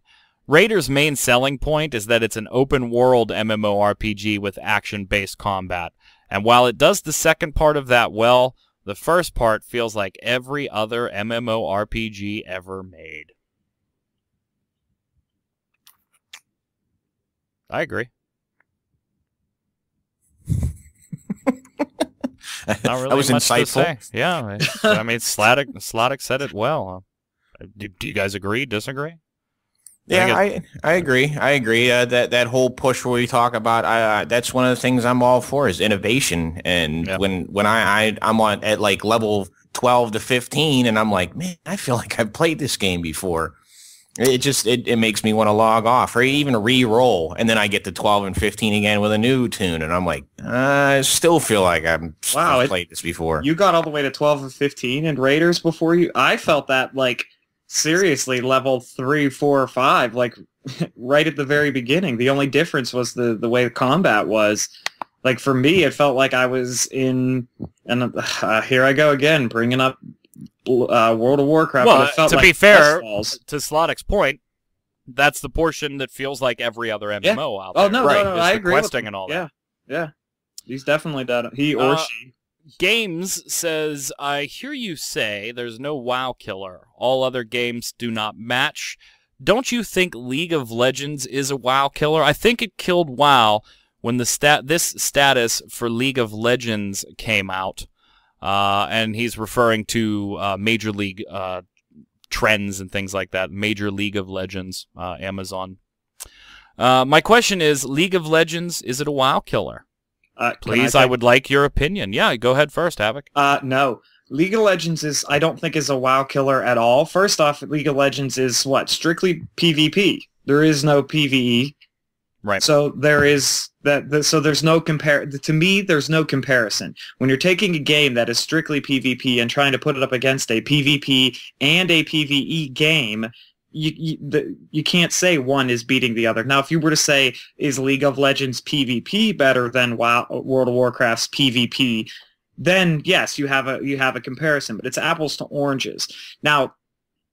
Raiders' main selling point is that it's an open-world MMORPG with action-based combat, and while it does the second part of that well, the first part feels like every other MMORPG ever made. I agree. Not really that was much insightful. To say. Yeah, I mean, Slodic said it well. Do you guys agree? Disagree? Yeah, I agree. I agree. That whole push where we talk about, that's one of the things I'm all for is innovation. And when I'm on at like level 12 to 15, and I'm like, man, I feel like I've played this game before. It makes me want to log off or even re-roll, and then I get to 12 and 15 again with a new tune, and I'm like, I still feel like I've played this before. You got all the way to 12 and 15 in Raiders before you. I felt that like seriously level 3, 4, or 5, like right at the very beginning. The only difference was the way the combat was. Like for me, it felt like I was in, and here I go again, bringing up World of Warcraft. Well, but it felt to like be fair, Falls. to Slodic's point, that's the portion that feels like every other MMO out there. Oh no, right? no, I agree. Questing and all that. Yeah. He's definitely done it. He or she. Games says, I hear you say there's no WoW killer. All other games do not match. Don't you think League of Legends is a WoW killer? I think it killed WoW when this status for League of Legends came out. And he's referring to Major League trends and things like that. Major League of Legends, Amazon. My question is, League of Legends, is it a WoW killer? Please, I would like your opinion. Yeah, go ahead first, Havek. No. League of Legends I don't think is a WoW killer at all. First off, League of Legends is what? Strictly PvP. There is no PvE. Right. So there is that. So there's no To me, there's no comparison. When you're taking a game that is strictly PvP and trying to put it up against a PvP and a PvE game, you can't say one is beating the other. Now, if you were to say, is League of Legends PvP better than World of Warcraft's PvP, then yes, you have a comparison. But it's apples to oranges. Now,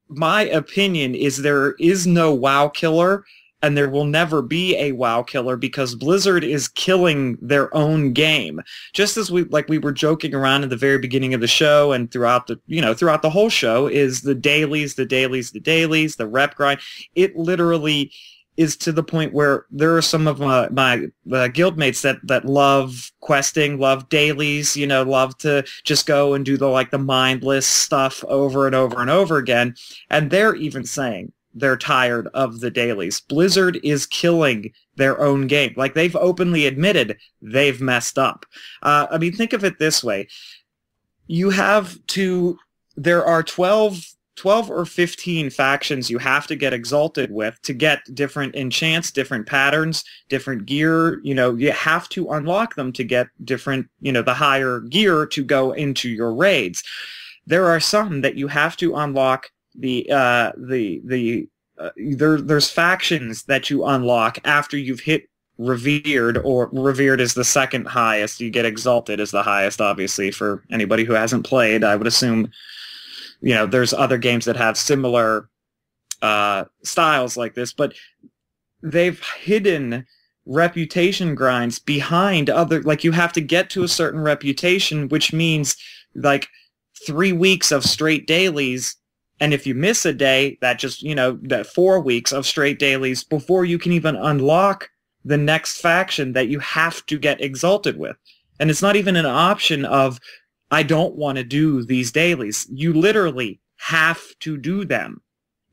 my opinion is there is no WoW killer. And there will never be a WoW killer because Blizzard is killing their own game. Just as we were joking around at the very beginning of the show and throughout the whole show is the dailies, the rep grind. It literally is to the point where there are some of my guildmates that love questing, love dailies, love to just go and do the mindless stuff over and over and over again. And they're even saying they're tired of the dailies. Blizzard is killing their own game. Like, they've openly admitted they've messed up. I mean, think of it this way. There are 12 or 15 factions you have to get exalted with to get different enchants, different patterns, different gear. You have to unlock them to get different, the higher gear to go into your raids. There are some that you have to unlock there's factions that you unlock after you've hit revered, or revered is the second highest. You get exalted as the highest, obviously, for anybody who hasn't played. I would assume, there's other games that have similar styles like this, but they've hidden reputation grinds behind other, you have to get to a certain reputation, which means 3 weeks of straight dailies. And if you miss a day, that just, that 4 weeks of straight dailies before you can even unlock the next faction that you have to get exalted with. And it's not even an option of, I don't want to do these dailies. You literally have to do them.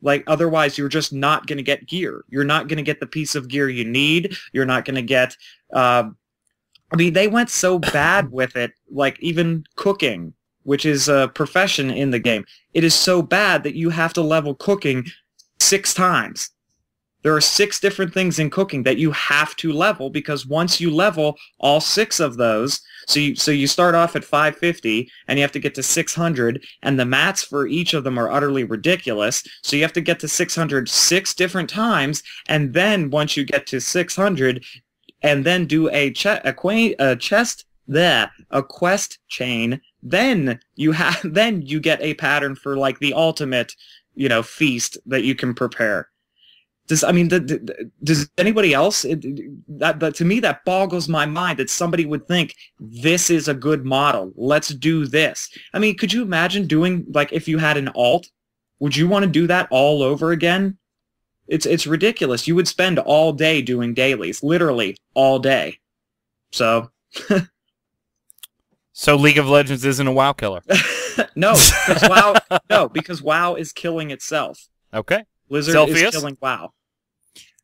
Like, otherwise, you're just not going to get gear. You're not going to get the piece of gear you need. You're not going to get... they went so bad with it, like, even cooking, which is a profession in the game. It is so bad that you have to level cooking 6 times. There are 6 different things in cooking that you have to level, because once you level all 6 of those, so you start off at 550 and you have to get to 600, and the mats for each of them are utterly ridiculous. So you have to get to 600 6 different times, and then once you get to 600, and then do a quest chain, then you get a pattern for like the ultimate, feast that you can prepare. Does anybody else? To me, that boggles my mind that somebody would think this is a good model. Let's do this. I mean, could you imagine doing, like, if you had an alt? Would you want to do that all over again? It's ridiculous. You would spend all day doing dailies, literally all day. So, so League of Legends isn't a WoW killer. No, because WoW is killing itself. Okay. Blizzard is killing WoW.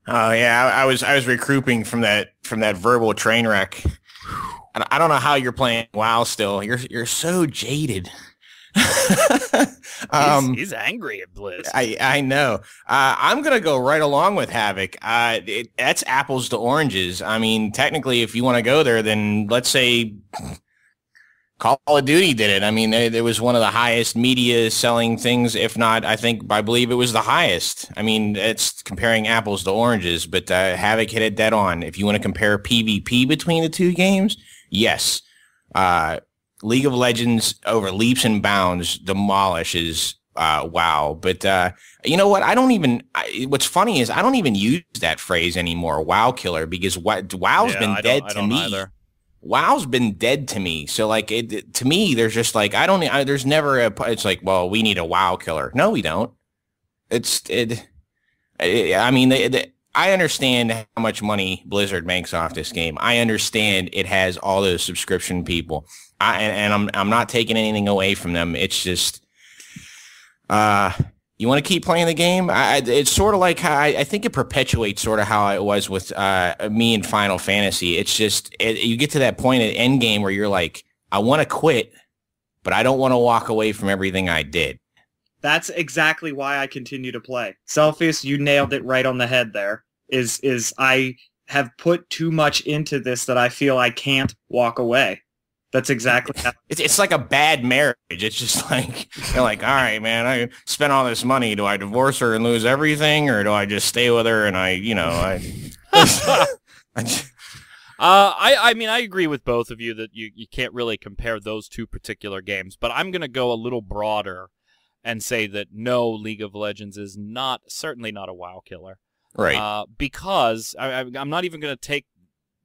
Oh yeah, I was recouping from that verbal train wreck. I don't know how you're playing WoW still. You're so jaded. He's angry at Blizz. I know. I'm gonna go right along with Havek. That's apples to oranges. I mean, technically, if you want to go there, then let's say Call of Duty did it. I mean, it was one of the highest media selling things, if not, I believe it was the highest. I mean, it's comparing apples to oranges, but Havek hit it dead on. If you want to compare PvP between the two games, yes. League of Legends over leaps and bounds demolishes WoW. But you know what? What's funny is I don't even use that phrase anymore, WoW killer, because WoW's been dead to me. Either. WoW's been dead to me. So like to me, there's just like, there's never it's like, well, we need a WoW killer. No, we don't. I understand how much money Blizzard makes off this game. I understand it has all those subscription people. I'm not taking anything away from them. It's just, you want to keep playing the game? It's sort of like how I think it perpetuates sort of how it was with me in Final Fantasy. It's just you get to that point at Endgame where you're like, I want to quit, but I don't want to walk away from everything I did. That's exactly why I continue to play. Selfius, you nailed it right on the head there. Is I have put too much into this that I feel I can't walk away. That's exactly how it's like a bad marriage. It's just like, you're like, all right, man, I spent all this money. Do I divorce her and lose everything, or do I just stay with her and I mean, I agree with both of you that you can't really compare those two particular games, but I'm going to go a little broader and say that no, League of Legends is certainly not a WoW killer. Right. Because I'm not even going to take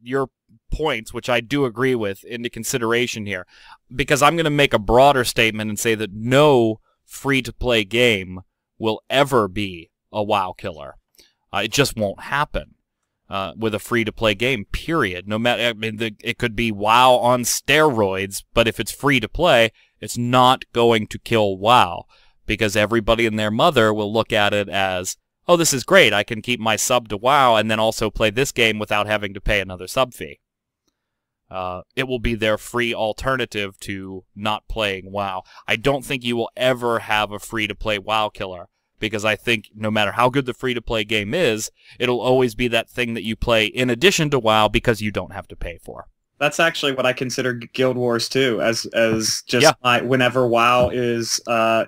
your points, which I do agree with, into consideration here, because I'm going to make a broader statement and say that no free-to-play game will ever be a WoW killer. It just won't happen with a free-to-play game, period. No matter, it could be WoW on steroids, but if it's free-to-play, it's not going to kill WoW, because everybody and their mother will look at it as, oh, this is great, I can keep my sub to WoW and then also play this game without having to pay another sub fee. It will be their free alternative to not playing WoW. I don't think you will ever have a free-to-play WoW killer, because I think no matter how good the free-to-play game is, it'll always be that thing that you play in addition to WoW because you don't have to pay for. That's actually what I consider Guild Wars 2, as just whenever WoW is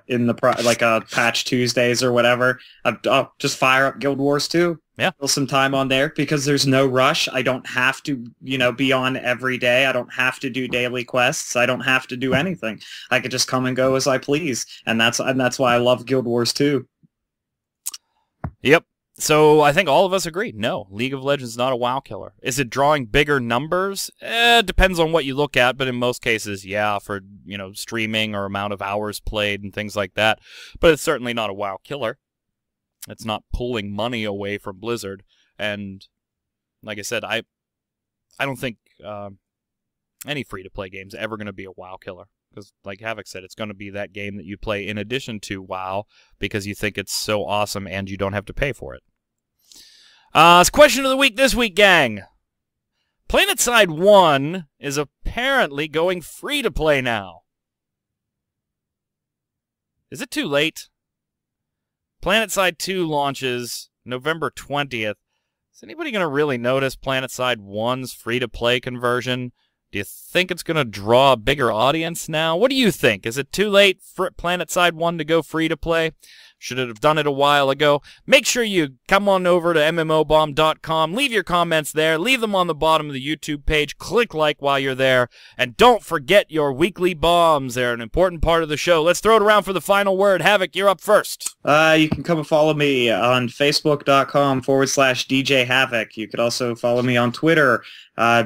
in the patch Tuesdays or whatever, I'll just fire up Guild Wars 2. Yeah, kill some time on there because there's no rush. I don't have to, be on every day. I don't have to do daily quests. I don't have to do anything. I could just come and go as I please, and that's why I love Guild Wars 2. Yep. So I think all of us agree, no, League of Legends is not a WoW killer. Is it drawing bigger numbers? Depends on what you look at, but in most cases, yeah, for, streaming or amount of hours played and things like that. But it's certainly not a WoW killer. It's not pulling money away from Blizzard. And like I said, I don't think any free-to-play game is ever going to be a WoW killer. Because, like Havek said, it's going to be that game that you play in addition to WoW because you think it's so awesome and you don't have to pay for it. It's question of the week this week, gang. PlanetSide 1 is apparently going free-to-play now. Is it too late? PlanetSide 2 launches November 20th. Is anybody going to really notice PlanetSide 1's free-to-play conversion? Do you think it's going to draw a bigger audience now? What do you think? Is it too late for PlanetSide 1 to go free-to-play? Should it have done it a while ago? Make sure you come on over to mmobomb.com. Leave your comments there. Leave them on the bottom of the YouTube page. Click like while you're there. And don't forget your weekly bombs. They're an important part of the show. Let's throw it around for the final word. Havek, you're up first. You can come and follow me on facebook.com/DJ Havek. You could also follow me on Twitter,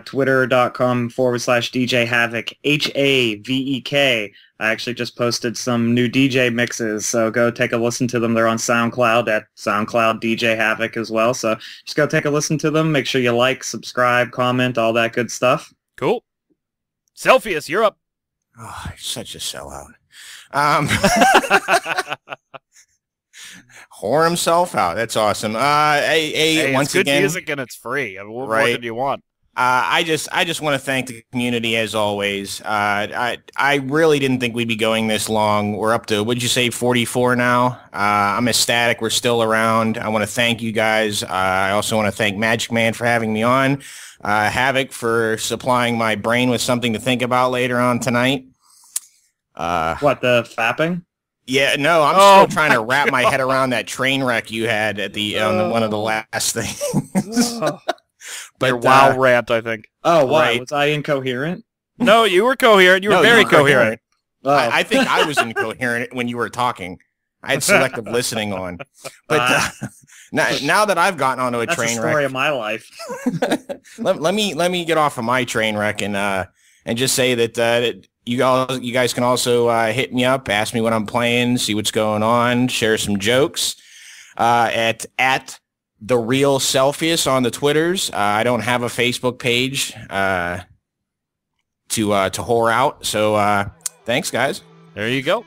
twitter.com/DJ Havek, HAVEK. I actually just posted some new DJ mixes, so go take a listen to them. They're on SoundCloud at SoundCloud DJ Havek as well. So just go take a listen to them. Make sure you like, subscribe, comment, all that good stuff. Cool. Celsius, you're up. Oh, such a sellout. Whore himself out. That's awesome. Hey, once it's good again, music and it's free. I mean, what more right. could you want? I just want to thank the community as always. I really didn't think we'd be going this long. We're up to, what'd you say, 44 now? I'm ecstatic. We're still around. I want to thank you guys. I also want to thank magicman for having me on. Havek for supplying my brain with something to think about later on tonight. What, the fapping? Yeah, no, I'm still trying to wrap my head around that train wreck you had at the on one of the last things. But your WoW rant, I think. Oh, why? Right. Was I incoherent? No, you were coherent. You were very coherent. Oh. I think I was incoherent when you were talking. I had selective listening on. But now that I've gotten onto a That's train the story wreck, of my life. let me get off of my train wreck and just say that you guys can also hit me up, ask me what I'm playing, see what's going on, share some jokes at The Real Celsius on the Twitters. I don't have a Facebook page to whore out. So thanks, guys. There you go.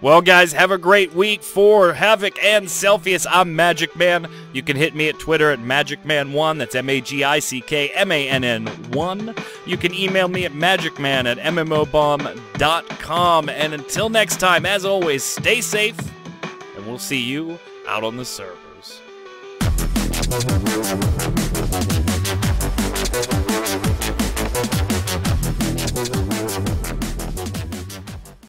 Well, guys, have a great week. For Havek and Celsius, I'm magicman. You can hit me at Twitter at magicman1. That's MAGICKMANN1. You can email me at magicman@mmobomb.com. And until next time, as always, stay safe, and we'll see you out on the servers.